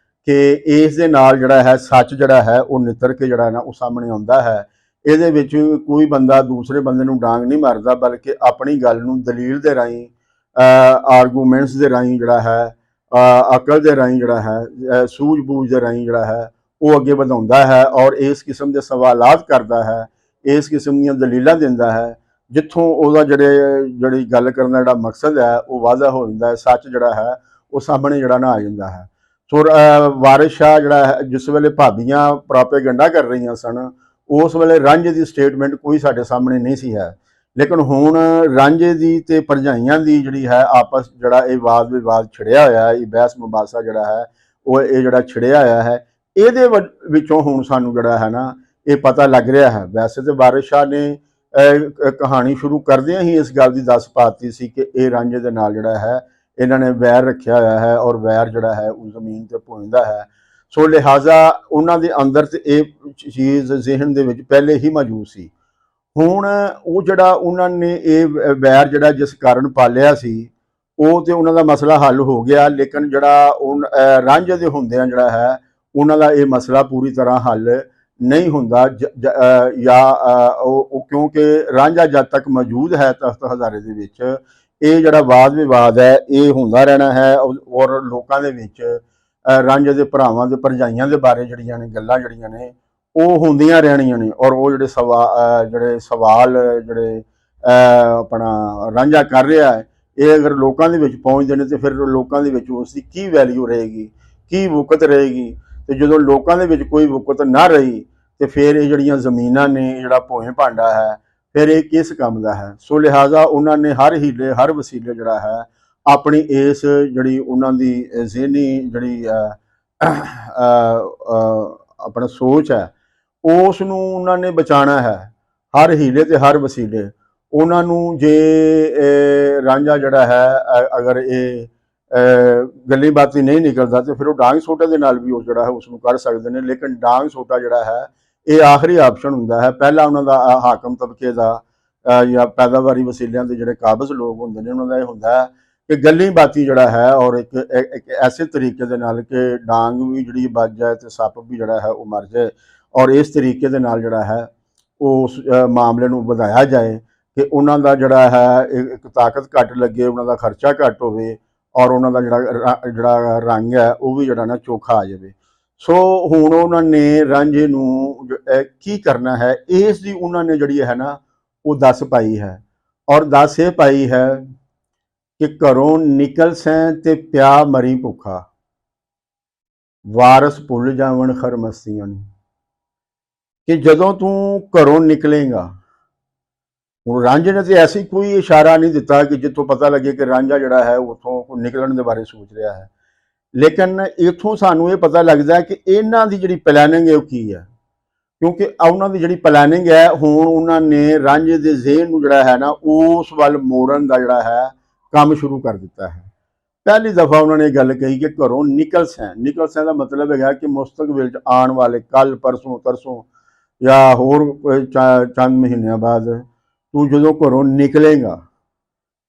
ਕਿ ਇਸ ਦੇ ਨਾਲ ਜਿਹੜਾ ਹੈ ਸੱਚ ਜਿਹੜਾ ਹੈ ਉਹ ਨਿੱਤਰ ਕੇ ਜਿਹੜਾ ਨਾ ਉਹ ਸਾਹਮਣੇ ਆਉਂਦਾ ਹੈ। ਇਹਦੇ ਵਿੱਚ ਕੋਈ ਬੰਦਾ ਦੂਸਰੇ ਬੰਦੇ ਨੂੰ ਡਾਂਗ ਨਹੀਂ ਮਾਰਦਾ, ਬਲਕਿ ਆਪਣੀ ਗੱਲ ਨੂੰ ਦਲੀਲ ਦੇ ਰਾਹੀਂ ਆਰਗੂਮੈਂਟਸ ਦੇ ਰਾਹੀਂ ਜਿਹੜਾ ਹੈ ਅਕਲ ਦੇ ਰਾਹੀਂ ਜਿਹੜਾ ਹੈ ਸੂਝ-ਬੂਝ ਦੇ ਰਾਹੀਂ ਜਿਹੜਾ ਹੈ ਉਹ ਅੱਗੇ ਵਧਾਉਂਦਾ ਹੈ, ਔਰ ਇਸ ਕਿਸਮ ਦੇ ਸਵਾਲਾਤ ਕਰਦਾ ਹੈ, ਇਸ ਕਿਸਮ ਦੀਆਂ ਦਲੀਲਾਂ ਦਿੰਦਾ ਹੈ, ਜਿੱਥੋਂ ਉਹਦਾ ਜਿਹੜੀ ਗੱਲ ਕਰਨ ਦਾ ਜਿਹੜਾ ਮਕਸਦ ਹੈ ਉਹ ਵਾਜ਼ਾ ਹੋ ਜਾਂਦਾ ਹੈ, ਸੱਚ ਜਿਹੜਾ ਹੈ ਉਹ ਸਾਹਮਣੇ ਜਿਹੜਾ ਨਾ ਆ ਜਾਂਦਾ ਹੈ। ਸੋ ਵਾਰਿਸ ਸ਼ਾਹ ਜਿਹੜਾ ਹੈ ਜਿਸ ਵੇਲੇ ਭਾਬੀਆਂ ਪ੍ਰੋਪੇਗੈਂਡਾ ਕਰ ਰਹੀਆਂ ਸਨ ਉਸ ਵੇਲੇ ਰਾਂਝੇ ਦੀ ਸਟੇਟਮੈਂਟ ਕੋਈ ਸਾਡੇ ਸਾਹਮਣੇ ਨਹੀਂ ਸੀ ਹੈ। ਲੇਕਿਨ ਹੁਣ ਰਾਂਝੇ ਦੀ ਤੇ ਭਰਜਾਈਆਂ ਦੀ ਜਿਹੜੀ ਹੈ ਆਪਸ ਜਿਹੜਾ ਇਹ ਵਾਦ ਵਿਵਾਦ ਛਿੜਿਆ ਹੋਇਆ ਹੈ, ਇਹ ਬਹਿਸ ਮੁਬਾਸਾ ਜਿਹੜਾ ਹੈ ਉਹ ਇਹ ਜਿਹੜਾ ਛਿੜਿਆ ਹੋਇਆ ਹੈ, ਇਹਦੇ ਵਿੱਚੋਂ ਹੁਣ ਸਾਨੂੰ ਜਿਹੜਾ ਹੈ ਨਾ ਇਹ ਪਤਾ ਲੱਗ ਰਿਹਾ ਹੈ। ਵੈਸੇ ਤੇ ਵਾਰਿਸ ਸ਼ਾਹ ਨੇ ਕਹਾਣੀ ਸ਼ੁਰੂ ਕਰਦਿਆਂ ਹੀ ਇਸ ਗੱਲ ਦੀ ਦੱਸ ਪਾਤੀ ਸੀ ਕਿ ਇਹ ਰਾਂਝੇ ਦੇ ਨਾਲ ਜਿਹੜਾ ਹੈ ਇਹਨਾਂ ਨੇ ਵੈਰ ਰੱਖਿਆ ਹੋਇਆ ਹੈ ਔਰ ਵੈਰ ਜਿਹੜਾ ਹੈ ਉਹ ਜ਼ਮੀਨ ਤੇ ਪੁੰਜਦਾ ਹੈ। ਸੋ ਲਿਹਾਜ਼ਾ ਉਹਨਾਂ ਦੇ ਅੰਦਰ ਤੇ ਇਹ ਚੀਜ਼ ਜ਼ਿਹਨ ਦੇ ਵਿੱਚ ਪਹਿਲੇ ਹੀ ਮੌਜੂਦ ਸੀ। ਹੁਣ ਉਹ ਜਿਹੜਾ ਉਹਨਾਂ ਨੇ ਇਹ ਵੈਰ ਜਿਹੜਾ ਜਿਸ ਕਾਰਨ ਪਾਲਿਆ ਸੀ ਉਹ ਤੇ ਉਹਨਾਂ ਦਾ ਮਸਲਾ ਹੱਲ ਹੋ ਗਿਆ, ਲੇਕਿਨ ਜਿਹੜਾ ਰਾਂਝੇ ਦੇ ਹੁੰਦਿਆਂ ਜਿਹੜਾ ਹੈ ਉਹਨਾਂ ਦਾ ਇਹ ਮਸਲਾ ਪੂਰੀ ਤਰ੍ਹਾਂ ਹੱਲ ਨਹੀਂ ਹੁੰਦਾ ਜਾਂ ਉਹ ਕਿਉਂਕਿ ਰਾਂਝਾ ਜਦ ਤੱਕ ਮੌਜੂਦ ਹੈ ਤਖਤ ਹਜ਼ਾਰੇ ਦੇ ਵਿੱਚ ਇਹ ਜਿਹੜਾ ਵਾਦ ਵਿਵਾਦ ਹੈ ਇਹ ਹੁੰਦਾ ਰਹਿਣਾ ਹੈ ਔਰ ਲੋਕਾਂ ਦੇ ਵਿੱਚ ਰਾਂਝੇ ਦੇ ਭਰਾਵਾਂ ਦੇ ਭਰਜਾਈਆਂ ਦੇ ਬਾਰੇ ਜਿਹੜੀਆਂ ਨੇ ਗੱਲਾਂ ਜਿਹੜੀਆਂ ਨੇ ਉਹ ਹੁੰਦੀਆਂ ਰਹਿਣੀਆਂ ਨੇ। ਔਰ ਉਹ ਜਿਹੜੇ ਸਵਾਲ ਜਿਹੜੇ ਆਪਣਾ ਰਾਂਝਾ ਕਰ ਰਿਹਾ ਹੈ ਇਹ ਅਗਰ ਲੋਕਾਂ ਦੇ ਵਿੱਚ ਪਹੁੰਚਦੇ ਨੇ ਤੇ ਫਿਰ ਲੋਕਾਂ ਦੇ ਵਿੱਚ ਉਸ ਦੀ ਕੀ ਵੈਲਿਊ ਰਹੇਗੀ, ਕੀ ਵਕਤ ਰਹੇਗੀ। ਤੇ ਜਦੋਂ ਲੋਕਾਂ ਦੇ ਵਿੱਚ ਕੋਈ ਵਕਤ ਨਾ ਰਹੀ ਤੇ ਫਿਰ ਇਹ ਜਿਹੜੀਆਂ ਜ਼ਮੀਨਾਂ ਨੇ ਜਿਹੜਾ ਭੋਏ ਭਾਂਡਾ ਹੈ ਫਿਰ ਇਹ ਕਿਸ ਕੰਮ ਦਾ ਹੈ। ਸੋ ਲਿਹਾਜ਼ਾ ਉਹਨਾਂ ਨੇ ਹਰ ਹੀਲੇ ਹਰ ਵਸੀਲੇ ਜਿਹੜਾ ਹੈ ਆਪਣੀ ਇਸ ਜਿਹੜੀ ਉਹਨਾਂ ਦੀ ਜ਼ਿਹਨੀ ਜਿਹੜੀ ਆਪਣਾ ਸੋਚ ਹੈ ਉਸ ਨੂੰ ਉਹਨਾਂ ਨੇ ਬਚਾਉਣਾ ਹੈ ਹਰ ਹੀਲੇ ਤੇ ਹਰ ਵਸੀਲੇ। ਉਹਨਾਂ ਨੂੰ ਜੇ ਰਾਂਝਾ ਜਿਹੜਾ ਹੈ ਅਗਰ ਇਹ ਗੱਲੀ ਬਾਤੀ ਨਹੀਂ ਨਿਕਲਦਾ ਤੇ ਫਿਰ ਉਹ ਡਾਂਗ ਸੋਟੇ ਦੇ ਨਾਲ ਵੀ ਉਹ ਜਿਹੜਾ ਹੈ ਉਸ ਨੂੰ ਕਰ ਸਕਦੇ ਨੇ, ਲੇਕਿਨ ਡਾਂਗ ਸੋਟਾ ਜਿਹੜਾ ਹੈ ਇਹ ਆਖਰੀ ਆਪਸ਼ਨ ਹੁੰਦਾ ਹੈ। ਪਹਿਲਾਂ ਉਹਨਾਂ ਦਾ ਹਾਕਮ ਤਬਕੇ ਦਾ ਜਾਂ ਪੈਦਾਵਾਰੀ ਵਸੀਲਿਆਂ ਦੇ ਜਿਹੜੇ ਕਾਬਜ਼ ਲੋਕ ਹੁੰਦੇ ਨੇ ਉਹਨਾਂ ਦਾ ਇਹ ਹੁੰਦਾ ਹੈ ਕਿ ਗੱਲੀ ਬਾਤੀ ਜਿਹੜਾ ਹੈ ਔਰ ਇੱਕ ਐਸੇ ਤਰੀਕੇ ਦੇ ਨਾਲ ਕਿ ਡਾਂਗ ਵੀ ਜਿਹੜੀ ਵੱਜ ਜਾਏ ਤੇ ਸੱਪ ਵੀ ਜਿਹੜਾ ਹੈ ਉਹ ਮਰ ਜਾਏ ਔਰ ਇਸ ਤਰੀਕੇ ਦੇ ਨਾਲ ਜਿਹੜਾ ਹੈ ਉਸ ਮਾਮਲੇ ਨੂੰ ਵਧਾਇਆ ਜਾਏ ਕਿ ਉਹਨਾਂ ਦਾ ਜਿਹੜਾ ਹੈ ਇੱਕ ਤਾਕਤ ਘੱਟ ਲੱਗੇ, ਉਹਨਾਂ ਦਾ ਖਰਚਾ ਘੱਟ ਹੋਵੇ ਔਰ ਉਹਨਾਂ ਦਾ ਜਿਹੜਾ ਰੰਗ ਹੈ ਉਹ ਵੀ ਜਿਹੜਾ ਨਾ ਚੋਖਾ ਆ ਜਾਵੇ। ਸੋ ਹੁਣ ਉਹਨਾਂ ਨੇ ਰਾਂਝੇ ਨੂੰ ਕੀ ਕਰਨਾ ਹੈ ਇਸ ਦੀ ਉਹਨਾਂ ਨੇ ਜਿਹੜੀ ਹੈ ਨਾ ਉਹ ਦੱਸ ਪਾਈ ਹੈ ਔਰ ਦੱਸ ਇਹ ਪਾਈ ਹੈ ਕਿ ਘਰੋਂ ਨਿਕਲ ਸੈਂ ਤੇ ਪਿਆ ਮਰੀ ਭੁੱਖਾ, ਵਾਰਸ ਭੁੱਲ ਜਾਵਣ ਖਰਮਸਤੀਆਂ ਨੂੰ। ਕਿ ਜਦੋਂ ਤੂੰ ਘਰੋਂ ਨਿਕਲੇਗਾ, ਹੁਣ ਰਾਂਝੇ ਨੇ ਤੇ ਐਸੀ ਕੋਈ ਇਸ਼ਾਰਾ ਨਹੀਂ ਦਿੱਤਾ ਕਿ ਜਿੱਥੋਂ ਪਤਾ ਲੱਗੇ ਕਿ ਰਾਂਝਾ ਜਿਹੜਾ ਹੈ ਉੱਥੋਂ ਨਿਕਲਣ ਦੇ ਬਾਰੇ ਸੋਚ ਰਿਹਾ ਹੈ, ਲੇਕਿਨ ਇੱਥੋਂ ਸਾਨੂੰ ਇਹ ਪਤਾ ਲੱਗਦਾ ਕਿ ਇਹਨਾਂ ਦੀ ਜਿਹੜੀ ਪਲੈਨਿੰਗ ਹੈ ਉਹ ਕੀ ਹੈ। ਕਿਉਂਕਿ ਉਹਨਾਂ ਦੀ ਜਿਹੜੀ ਪਲੈਨਿੰਗ ਹੈ ਹੁਣ ਉਹਨਾਂ ਨੇ ਰਾਂਝੇ ਦੇ ਜ਼ਿਹਨ ਨੂੰ ਜਿਹੜਾ ਹੈ ਨਾ ਉਸ ਵੱਲ ਮੋੜਨ ਦਾ ਜਿਹੜਾ ਹੈ ਕੰਮ ਸ਼ੁਰੂ ਕਰ ਦਿੱਤਾ ਹੈ। ਪਹਿਲੀ ਦਫਾ ਉਹਨਾਂ ਨੇ ਗੱਲ ਕਹੀ ਕਿ ਘਰੋਂ ਨਿਕਲ ਸੈਂ ਦਾ ਮਤਲਬ ਹੈਗਾ ਕਿ ਮੁਸਤਕਬਲ 'ਚ ਆਉਣ ਵਾਲੇ ਕੱਲ ਪਰਸੋਂ ਤਰਸੋਂ ਜਾਂ ਹੋਰ ਚੰਦ ਮਹੀਨਿਆਂ ਬਾਅਦ ਤੂੰ ਜਦੋਂ ਘਰੋਂ ਨਿਕਲੇਗਾ।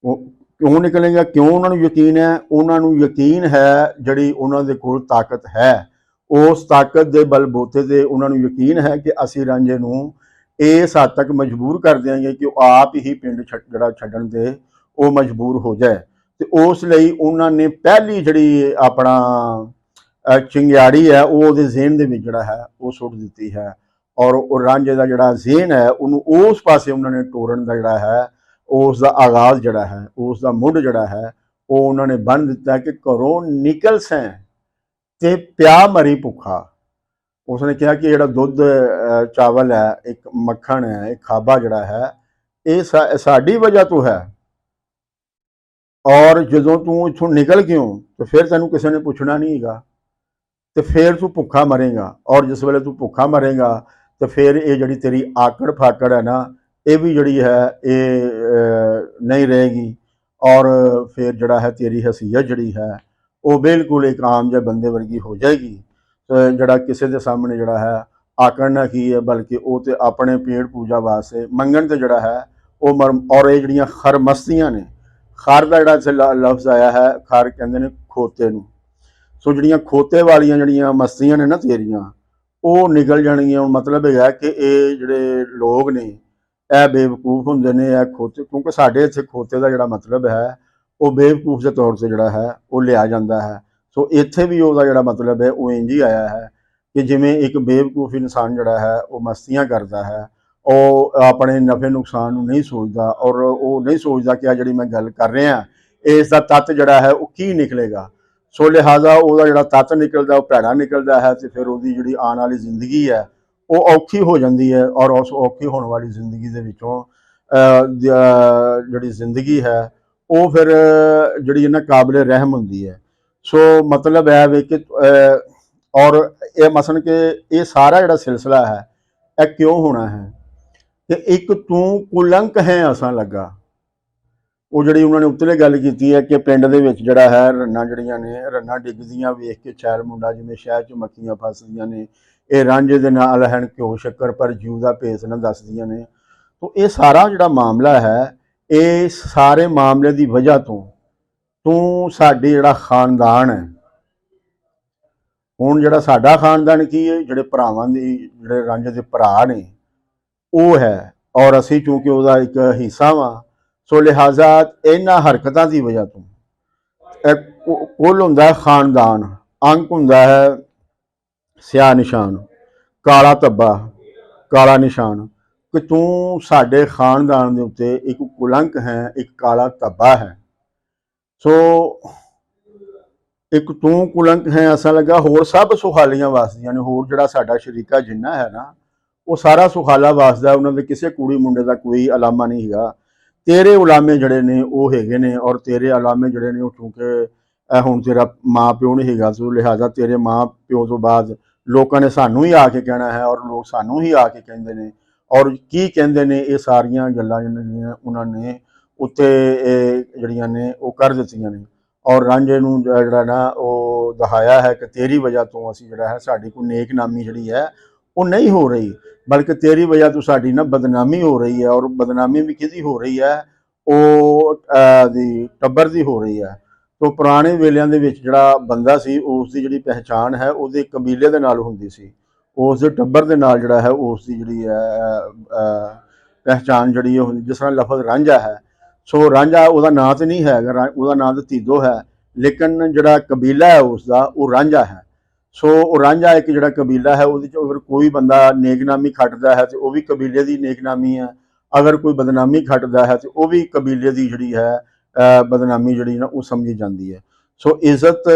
ਉਹ ਕਿਉਂ ਨਿਕਲੇਗਾ, ਕਿਉਂ ਉਹਨਾਂ ਨੂੰ ਯਕੀਨ ਹੈ? ਉਹਨਾਂ ਨੂੰ ਯਕੀਨ ਹੈ ਜਿਹੜੀ ਉਹਨਾਂ ਦੇ ਕੋਲ ਤਾਕਤ ਹੈ ਉਸ ਤਾਕਤ ਦੇ ਬਲਬੂਤੇ ਤੇ ਉਹਨਾਂ ਨੂੰ ਯਕੀਨ ਹੈ ਕਿ ਅਸੀਂ ਰਾਂਝੇ ਨੂੰ ਇਸ ਹੱਦ ਤੱਕ ਮਜਬੂਰ ਕਰ ਦਿਆਂਗੇ ਕਿ ਉਹ ਆਪ ਹੀ ਪਿੰਡ ਜਿਹੜਾ ਛੱਡਣ ਤੇ ਉਹ ਮਜਬੂਰ ਹੋ ਜਾਏ। ਤੇ ਉਸ ਲਈ ਉਹਨਾਂ ਨੇ ਪਹਿਲੀ ਜਿਹੜੀ ਆਪਣਾ ਚਿੰਗਿਆੜੀ ਹੈ ਉਹ ਉਹਦੇ ਜ਼ਿਹਨ ਦੇ ਵਿੱਚ ਜਿਹੜਾ ਹੈ ਉਹ ਸੁੱਟ ਦਿੱਤੀ ਹੈ ਔਰ ਉਹ ਰਾਂਝੇ ਦਾ ਜਿਹੜਾ ਜ਼ਿਹਨ ਹੈ ਉਹਨੂੰ ਉਸ ਪਾਸੇ ਉਹਨਾਂ ਨੇ ਤੋੜਨ ਦਾ ਜਿਹੜਾ ਹੈ ਉਸ ਦਾ ਆਗਾਜ਼ ਜਿਹੜਾ ਹੈ ਉਸ ਦਾ ਮੁੱਢ ਜਿਹੜਾ ਹੈ ਉਹ ਉਹਨਾਂ ਨੇ ਬੰਨ੍ਹ ਦਿੱਤਾ ਕਿ ਘਰੋਂ ਨਿਕਲ ਸੈਂ ਤੇ ਪਿਆ ਮਰੀ ਭੁੱਖਾ। ਉਸਨੇ ਕਿਹਾ ਕਿ ਜਿਹੜਾ ਦੁੱਧ ਚਾਵਲ ਹੈ, ਇੱਕ ਮੱਖਣ ਹੈ, ਇੱਕ ਖਾਬਾ ਜਿਹੜਾ ਹੈ ਇਹ ਸਾਡੀ ਵਜ੍ਹਾ ਤੋਂ ਹੈ ਔਰ ਜਦੋਂ ਤੂੰ ਇੱਥੋਂ ਨਿਕਲ ਕਿਉਂ ਤੇ ਫਿਰ ਤੈਨੂੰ ਕਿਸੇ ਨੇ ਪੁੱਛਣਾ ਨਹੀਂ ਹੈਗਾ ਤੇ ਫਿਰ ਤੂੰ ਭੁੱਖਾ ਮਰੇਗਾ ਔਰ ਜਿਸ ਵੇਲੇ ਤੂੰ ਭੁੱਖਾ ਮਰੇਗਾ ਤੇ ਫਿਰ ਇਹ ਜਿਹੜੀ ਤੇਰੀ ਆਕੜ ਫਾਕੜ ਹੈ ਨਾ ਇਹ ਵੀ ਜਿਹੜੀ ਹੈ ਇਹ ਨਹੀਂ ਰਹੇਗੀ ਔਰ ਫਿਰ ਜਿਹੜਾ ਹੈ ਤੇਰੀ ਹਸੀਅਤ ਜਿਹੜੀ ਹੈ ਉਹ ਬਿਲਕੁਲ ਇੱਕ ਆਮ ਜਿਹੇ ਬੰਦੇ ਵਰਗੀ ਹੋ ਜਾਏਗੀ। ਜਿਹੜਾ ਕਿਸੇ ਦੇ ਸਾਹਮਣੇ ਜਿਹੜਾ ਹੈ ਆਕੜਨਾ ਕੀ ਹੈ ਬਲਕਿ ਉਹ ਤੇ ਆਪਣੇ ਪੇੜ ਪੂਜਾ ਵਾਸਤੇ ਮੰਗਣ ਤੇ ਜਿਹੜਾ ਹੈ ਉਹ ਔਰ ਇਹ ਜਿਹੜੀਆਂ ਖਰਮਸਤੀਆਂ ਨੇ, ਖਰ ਦਾ ਜਿਹੜਾ ਲਫ਼ਜ਼ ਆਇਆ ਹੈ ਖਰ ਕਹਿੰਦੇ ਨੇ ਖੋਤੇ ਨੂੰ। ਸੋ ਜਿਹੜੀਆਂ ਖੋਤੇ ਵਾਲੀਆਂ ਜਿਹੜੀਆਂ ਮਸਤੀਆਂ ਨੇ ਨਾ ਤੇਰੀਆਂ ਉਹ ਨਿਕਲ ਜਾਣਗੀਆਂ। ਮਤਲਬ ਹੈਗਾ ਕਿ ਇਹ ਜਿਹੜੇ ਲੋਕ ਨੇ ਇਹ ਬੇਵਕੂਫ ਹੁੰਦੇ ਨੇ, ਇਹ ਖੋਤੇ, ਕਿਉਂਕਿ ਸਾਡੇ ਇੱਥੇ ਖੋਤੇ ਦਾ ਜਿਹੜਾ ਮਤਲਬ ਹੈ ਉਹ ਬੇਵਕੂਫ ਦੇ ਤੌਰ 'ਤੇ ਜਿਹੜਾ ਹੈ ਉਹ ਲਿਆ ਜਾਂਦਾ ਹੈ। ਸੋ ਇੱਥੇ ਵੀ ਉਹਦਾ ਜਿਹੜਾ ਮਤਲਬ ਹੈ ਉਹ ਇੰਝ ਹੀ ਆਇਆ ਹੈ ਕਿ ਜਿਵੇਂ ਇੱਕ ਬੇਵਕੂਫ ਇਨਸਾਨ ਜਿਹੜਾ ਹੈ ਉਹ ਮਸਤੀਆਂ ਕਰਦਾ ਹੈ, ਉਹ ਆਪਣੇ ਨਫੇ ਨੁਕਸਾਨ ਨੂੰ ਨਹੀਂ ਸੋਚਦਾ ਔਰ ਉਹ ਨਹੀਂ ਸੋਚਦਾ ਕਿ ਆ ਜਿਹੜੀ ਮੈਂ ਗੱਲ ਕਰ ਰਿਹਾ ਇਸ ਦਾ ਤੱਤ ਜਿਹੜਾ ਹੈ ਉਹ ਕੀ ਨਿਕਲੇਗਾ। ਸੋ ਲਿਹਾਜ਼ਾ ਉਹਦਾ ਜਿਹੜਾ ਤੱਤ ਨਿਕਲਦਾ ਉਹ ਭੈੜਾ ਨਿਕਲਦਾ ਹੈ ਤੇ ਫਿਰ ਉਹਦੀ ਜਿਹੜੀ ਆਉਣ ਵਾਲੀ ਜ਼ਿੰਦਗੀ ਹੈ ਉਹ ਔਖੀ ਹੋ ਜਾਂਦੀ ਹੈ ਔਰ ਉਸ ਔਖੀ ਹੋਣ ਵਾਲੀ ਜ਼ਿੰਦਗੀ ਦੇ ਵਿੱਚੋਂ ਜਿਹੜੀ ਜ਼ਿੰਦਗੀ ਹੈ ਉਹ ਫਿਰ ਜਿਹੜੀ ਇਹਨਾਂ ਕਾਬਿਲ ਰਹਿਮ ਹੁੰਦੀ ਹੈ। ਸੋ ਮਤਲਬ ਹੈ ਵੀ ਕਿ ਔਰ ਇਹ ਮਸਲਨ ਕਿ ਇਹ ਸਾਰਾ ਜਿਹੜਾ ਸਿਲਸਿਲਾ ਹੈ ਇਹ ਕਿਉਂ ਹੋਣਾ ਹੈ ਕਿ ਇੱਕ ਤੂੰ ਕੁਲੰਕ ਹੈ ਅਸਾਂ ਲੱਗਾ। ਉਹ ਜਿਹੜੀ ਉਹਨਾਂ ਨੇ ਉੱਤਲੇ ਗੱਲ ਕੀਤੀ ਹੈ ਕਿ ਪਿੰਡ ਦੇ ਵਿੱਚ ਜਿਹੜਾ ਹੈ ਰੰਨਾਂ ਜਿਹੜੀਆਂ ਨੇ ਰੰਨਾਂ ਡਿੱਗਦੀਆਂ ਵੇਖ ਕੇ ਛੈਲ ਮੁੰਡਾ ਜਿਵੇਂ ਸ਼ਹਿਰ 'ਚ ਮੱਖੀਆਂ ਫਸਦੀਆਂ ਨੇ, ਇਹ ਰਾਂਝੇ ਦੇ ਨਾਲ ਹਨ ਘਿਓ ਸ਼ੱਕਰ ਪਰ ਜੀਵ ਦਾ ਭੇਸ ਨਾ ਦੱਸਦੀਆਂ ਨੇ। ਤੋ ਇਹ ਸਾਰਾ ਜਿਹੜਾ ਮਾਮਲਾ ਹੈ ਇਹ ਸਾਰੇ ਮਾਮਲੇ ਦੀ ਵਜ੍ਹਾ ਤੋਂ ਤੂੰ ਸਾਡੇ ਜਿਹੜਾ ਖਾਨਦਾਨ ਹੈ, ਹੁਣ ਜਿਹੜਾ ਸਾਡਾ ਖਾਨਦਾਨ ਕੀ ਹੈ, ਜਿਹੜੇ ਭਰਾਵਾਂ ਦੀ ਜਿਹੜੇ ਰਾਂਝੇ ਦੇ ਭਰਾ ਨੇ ਉਹ ਹੈ, ਔਰ ਅਸੀਂ ਚੂੰਕਿ ਉਹਦਾ ਇੱਕ ਹਿੱਸਾ ਵਾਂ, ਸੋ ਲਿਹਾਜ਼ਾ ਇਹਨਾਂ ਹਰਕਤਾਂ ਦੀ ਵਜ੍ਹਾ ਤੋਂ ਕੁੱਲ ਹੁੰਦਾ ਹੈ ਖਾਨਦਾਨ, ਅੰਕ ਹੁੰਦਾ ਹੈ ਸਿਆਹ ਨਿਸ਼ਾਨ, ਕਾਲਾ ਧੱਬਾ, ਕਾਲਾ ਨਿਸ਼ਾਨ, ਕਿ ਤੂੰ ਸਾਡੇ ਖਾਨਦਾਨ ਦੇ ਉੱਤੇ ਇੱਕ ਕੁਲੰਕ ਹੈ, ਇੱਕ ਕਾਲਾ ਧੱਬਾ ਹੈ। ਸੋ ਇੱਕ ਤੂੰ ਕੁਲੰਕ ਹੈ ਅਸਾਂ ਲੱਗਾ, ਹੋਰ ਸਭ ਸੁਖਾਲੀਆਂ ਵਸਦੀਆਂ ਨੇ। ਹੋਰ ਜਿਹੜਾ ਸਾਡਾ ਸ਼ਰੀਕਾ ਜਿੰਨਾ ਹੈ ਨਾ ਉਹ ਸਾਰਾ ਸੁਖਾਲਾ ਵਸਦਾ, ਉਹਨਾਂ ਦੇ ਕਿਸੇ ਕੁੜੀ ਮੁੰਡੇ ਦਾ ਕੋਈ ਅਲਾਮਾ ਨਹੀਂ ਹੈਗਾ। ਤੇਰੇ ਉਲਾਮੇ ਜਿਹੜੇ ਨੇ ਉਹ ਹੈਗੇ ਨੇ, ਔਰ ਤੇਰੇ ਅਲਾਮੇ ਜਿਹੜੇ ਨੇ ਉਹ ਚੂੰਕਿ ਹੁਣ ਤੇਰਾ ਮਾਂ ਪਿਓ ਨਹੀਂ ਹੈਗਾ, ਸੋ ਲਿਹਾਜ਼ਾ ਤੇਰੇ ਮਾਂ ਪਿਓ ਤੋਂ ਬਾਅਦ ਲੋਕਾਂ ਨੇ ਸਾਨੂੰ ਹੀ ਆ ਕੇ ਕਹਿਣਾ ਹੈ, ਔਰ ਲੋਕ ਸਾਨੂੰ ਹੀ ਆ ਕੇ ਕਹਿੰਦੇ ਨੇ, ਔਰ ਕੀ ਕਹਿੰਦੇ ਨੇ ਇਹ ਸਾਰੀਆਂ ਗੱਲਾਂ ਜਿਹੜੀਆਂ ਉਹਨਾਂ ਨੇ ਉੱਤੇ ਜਿਹੜੀਆਂ ਨੇ ਉਹ ਕਰ ਦਿੱਤੀਆਂ ਨੇ। ਔਰ ਰਾਂਝੇ ਨੂੰ ਜਿਹੜਾ ਨਾ ਉਹ ਦਿਖਾਇਆ ਹੈ ਕਿ ਤੇਰੀ ਵਜ੍ਹਾ ਤੋਂ ਅਸੀਂ ਜਿਹੜਾ ਹੈ ਸਾਡੀ ਕੋਈ ਨੇਕ ਨਾਮੀ ਜਿਹੜੀ ਹੈ ਉਹ ਨਹੀਂ ਹੋ ਰਹੀ, ਬਲਕਿ ਤੇਰੀ ਵਜ੍ਹਾ ਤੋਂ ਸਾਡੀ ਨਾ ਬਦਨਾਮੀ ਹੋ ਰਹੀ ਹੈ। ਔਰ ਬਦਨਾਮੀ ਵੀ ਕਿਹਦੀ ਹੋ ਰਹੀ ਹੈ, ਉਹ ਦੀ ਟੱਬਰ ਦੀ ਹੋ ਰਹੀ ਹੈ। ਤੋ ਪੁਰਾਣੇ ਵੇਲਿਆਂ ਦੇ ਵਿੱਚ ਜਿਹੜਾ ਬੰਦਾ ਸੀ ਉਸ ਦੀ ਜਿਹੜੀ ਪਹਿਚਾਣ ਹੈ ਉਹਦੇ ਕਬੀਲੇ ਦੇ ਨਾਲ ਹੁੰਦੀ ਸੀ, ਉਸ ਦੇ ਟੱਬਰ ਦੇ ਨਾਲ ਜਿਹੜਾ ਹੈ ਉਸ ਦੀ ਜਿਹੜੀ ਹੈ ਪਹਿਚਾਣ ਜਿਹੜੀ ਉਹ ਹੁੰਦੀ। ਜਿਸ ਤਰ੍ਹਾਂ ਲਫ਼ਜ਼ ਰਾਂਝਾ ਹੈ, ਸੋ ਰਾਂਝਾ ਉਹਦਾ ਨਾਂ ਤਾਂ ਨਹੀਂ ਹੈਗਾ, ਉਹਦਾ ਨਾਂ ਤਾਂ ਧੀਦੋ ਹੈ, ਲੇਕਿਨ ਜਿਹੜਾ ਕਬੀਲਾ ਹੈ ਉਸ ਦਾ ਉਹ ਰਾਂਝਾ ਹੈ। ਸੋ ਉਹ ਰਾਂਝਾ ਇੱਕ ਜਿਹੜਾ ਕਬੀਲਾ ਹੈ ਉਹਦੇ 'ਚ ਅਗਰ ਕੋਈ ਬੰਦਾ ਨੇਕਨਾਮੀ ਖੱਟਦਾ ਹੈ ਤੇ ਉਹ ਵੀ ਕਬੀਲੇ ਦੀ ਨੇਕਨਾਮੀ ਹੈ, ਅਗਰ ਕੋਈ ਬਦਨਾਮੀ ਖੱਟਦਾ ਹੈ ਤੇ ਉਹ ਵੀ ਕਬੀਲੇ ਦੀ ਜਿਹੜੀ ਹੈ ਬਦਨਾਮੀ ਜਿਹੜੀ ਨਾ ਉਹ ਸਮਝੀ ਜਾਂਦੀ ਹੈ। ਸੋ ਇੱਜ਼ਤ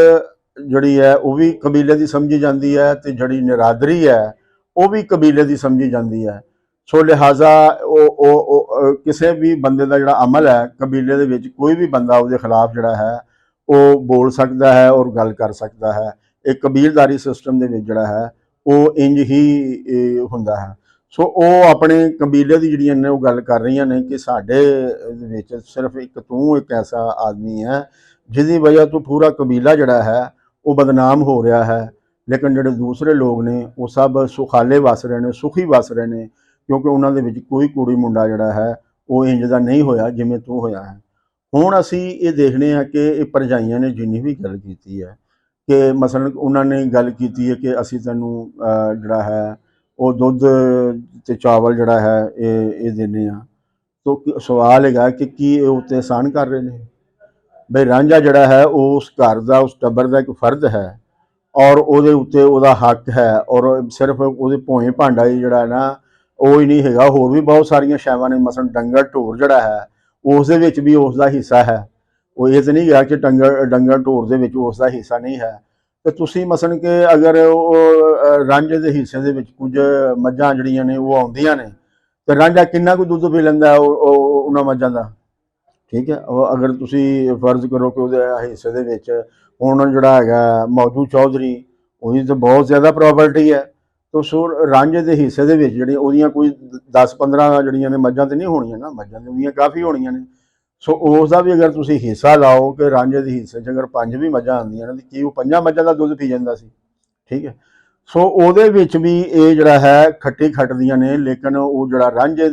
ਜਿਹੜੀ ਹੈ ਉਹ ਵੀ ਕਬੀਲੇ ਦੀ ਸਮਝੀ ਜਾਂਦੀ ਹੈ, ਤੇ ਜਿਹੜੀ ਨਿਰਾਦਰੀ ਹੈ ਉਹ ਵੀ ਕਬੀਲੇ ਦੀ ਸਮਝੀ ਜਾਂਦੀ ਹੈ। ਸੋ ਲਿਹਾਜ਼ਾ ਉਹ ਕਿਸੇ ਵੀ ਬੰਦੇ ਦਾ ਜਿਹੜਾ ਅਮਲ ਹੈ ਕਬੀਲੇ ਦੇ ਵਿੱਚ, ਕੋਈ ਵੀ ਬੰਦਾ ਉਹਦੇ ਖਿਲਾਫ ਜਿਹੜਾ ਹੈ ਉਹ ਬੋਲ ਸਕਦਾ ਹੈ ਔਰ ਗੱਲ ਕਰ ਸਕਦਾ ਹੈ। ਇਹ ਕਬੀਲਦਾਰੀ ਸਿਸਟਮ ਦੇ ਵਿੱਚ ਜਿਹੜਾ ਹੈ ਉਹ ਇੰਜ ਹੀ ਹੁੰਦਾ ਹੈ। ਸੋ ਉਹ ਆਪਣੇ ਕਬੀਲੇ ਦੀ ਜਿਹੜੀਆਂ ਨੇ ਉਹ ਗੱਲ ਕਰ ਰਹੀਆਂ ਨੇ ਕਿ ਸਾਡੇ ਵਿੱਚ ਸਿਰਫ ਇੱਕ ਤੂੰ ਇੱਕ ਐਸਾ ਆਦਮੀ ਹੈ ਜਿਹਦੀ ਵਜ੍ਹਾ ਤੋਂ ਪੂਰਾ ਕਬੀਲਾ ਜਿਹੜਾ ਹੈ ਉਹ ਬਦਨਾਮ ਹੋ ਰਿਹਾ ਹੈ, ਲੇਕਿਨ ਜਿਹੜੇ ਦੂਸਰੇ ਲੋਕ ਨੇ ਉਹ ਸਭ ਸੁਖਾਲੇ ਵਸ ਰਹੇ ਨੇ, ਸੁਖੀ ਵਸ ਰਹੇ ਨੇ, ਕਿਉਂਕਿ ਉਹਨਾਂ ਦੇ ਵਿੱਚ ਕੋਈ ਕੁੜੀ ਮੁੰਡਾ ਜਿਹੜਾ ਹੈ ਉਹ ਇੰਜ ਦਾ ਨਹੀਂ ਹੋਇਆ ਜਿਵੇਂ ਤੂੰ ਹੋਇਆ ਹੈ। ਹੁਣ ਅਸੀਂ ਇਹ ਦੇਖਦੇ ਹਾਂ ਕਿ ਇਹ ਭਰਜਾਈਆਂ ਨੇ ਜਿੰਨੀ ਵੀ ਗੱਲ ਕੀਤੀ ਹੈ ਕਿ ਮਸਲਨ ਉਹਨਾਂ ਨੇ ਗੱਲ ਕੀਤੀ ਹੈ ਕਿ ਅਸੀਂ ਤੈਨੂੰ ਜਿਹੜਾ ਹੈ ਉਹ ਦੁੱਧ ਤੇ ਚਾਵਲ ਜਿਹੜਾ ਹੈ ਇਹ ਦਿੰਦੇ ਹਾਂ। ਤੋ ਸਵਾਲ ਹੈਗਾ ਕਿ ਕੀ ਇਹ ਉੱਤੇ ਅਹਿਸਾਨ ਕਰ ਰਹੇ ਨੇ? ਬਈ ਰਾਂਝਾ ਜਿਹੜਾ ਹੈ ਉਹ ਉਸ ਘਰ ਦਾ, ਉਸ ਟੱਬਰ ਦਾ ਇੱਕ ਫਰਦ ਹੈ, ਔਰ ਉਹਦੇ ਉੱਤੇ ਉਹਦਾ ਹੱਕ ਹੈ, ਔਰ ਸਿਰਫ ਉਹਦੇ ਭੋਏ ਭਾਂਡਾ ਹੀ ਜਿਹੜਾ ਨਾ ਉਹ ਹੀ ਨਹੀਂ ਹੈਗਾ, ਹੋਰ ਵੀ ਬਹੁਤ ਸਾਰੀਆਂ ਸ਼ੈਵਾਂ ਨੇ। ਮਸਲਨ ਡੰਗਰ ਢੋਰ ਜਿਹੜਾ ਹੈ ਉਸ ਦੇ ਵਿੱਚ ਵੀ ਉਸ ਦਾ ਹਿੱਸਾ ਹੈ। ਉਹ ਇਹ ਤਾਂ ਨਹੀਂ ਗਿਆ ਕਿ ਡੰਗਰ ਢੋਰ ਦੇ ਵਿੱਚ ਉਸ ਦਾ ਹਿੱਸਾ ਨਹੀਂ ਹੈ। ਤੇ ਤੁਸੀਂ ਮਸਲਨ ਕਿ ਅਗਰ ਉਹ ਰਾਂਝੇ ਦੇ ਹਿੱਸੇ ਦੇ ਵਿੱਚ ਕੁਝ ਮੱਝਾਂ ਜਿਹੜੀਆਂ ਨੇ ਉਹ ਆਉਂਦੀਆਂ ਨੇ ਤੇ ਰਾਂਝਾ ਕਿੰਨਾ ਕੁ ਦੁੱਧ ਪੀ ਲੈਂਦਾ ਉਹਨਾਂ ਮੱਝਾਂ ਦਾ? ਠੀਕ ਹੈ, ਅਗਰ ਤੁਸੀਂ ਫਰਜ਼ ਕਰੋ ਕਿ ਉਹਦੇ ਹਿੱਸੇ ਦੇ ਵਿੱਚ ਹੁਣ ਜਿਹੜਾ ਹੈਗਾ ਮੌਜੂ ਚੌਧਰੀ, ਉਹਦੀ ਤਾਂ ਬਹੁਤ ਜ਼ਿਆਦਾ ਪ੍ਰੋਪਰਟੀ ਹੈ। ਤੋ ਸੋ ਰਾਂਝੇ ਦੇ ਹਿੱਸੇ ਦੇ ਵਿੱਚ ਜਿਹੜੀ ਉਹਦੀਆਂ ਕੋਈ 10-15 ਜਿਹੜੀਆਂ ਨੇ ਮੱਝਾਂ ਤੇ ਨਹੀਂ ਹੋਣੀਆਂ ਨਾ, ਮੱਝਾਂ ਤੇ ਉਹਦੀਆਂ ਕਾਫੀ ਹੋਣੀਆਂ ਨੇ। ਸੋ ਉਸ ਦਾ ਵੀ ਅਗਰ ਤੁਸੀਂ ਹਿੱਸਾ ਲਾਓ ਕਿ ਰਾਂਝੇ ਦੇ ਹਿੱਸੇ 'ਚ ਅਗਰ 5 ਵੀ ਮੱਝਾਂ ਆਉਂਦੀਆਂ ਨੇ ਕੀ ਉਹ 5 ਮੱਝਾਂ ਦਾ ਦੁੱਧ ਪੀ ਜਾਂਦਾ ਸੀ? ਠੀਕ ਹੈ, ਸੋ ਉਹਦੇ ਵਿੱਚ ਵੀ ਇਹ ਜਿਹੜਾ ਹੈ ਖੱਟੀ ਖੱਟਦੀਆਂ ਨੇ, ਲੇਕਿਨ ਉਹ ਜਿਹੜਾ ਰਾਂਝੇ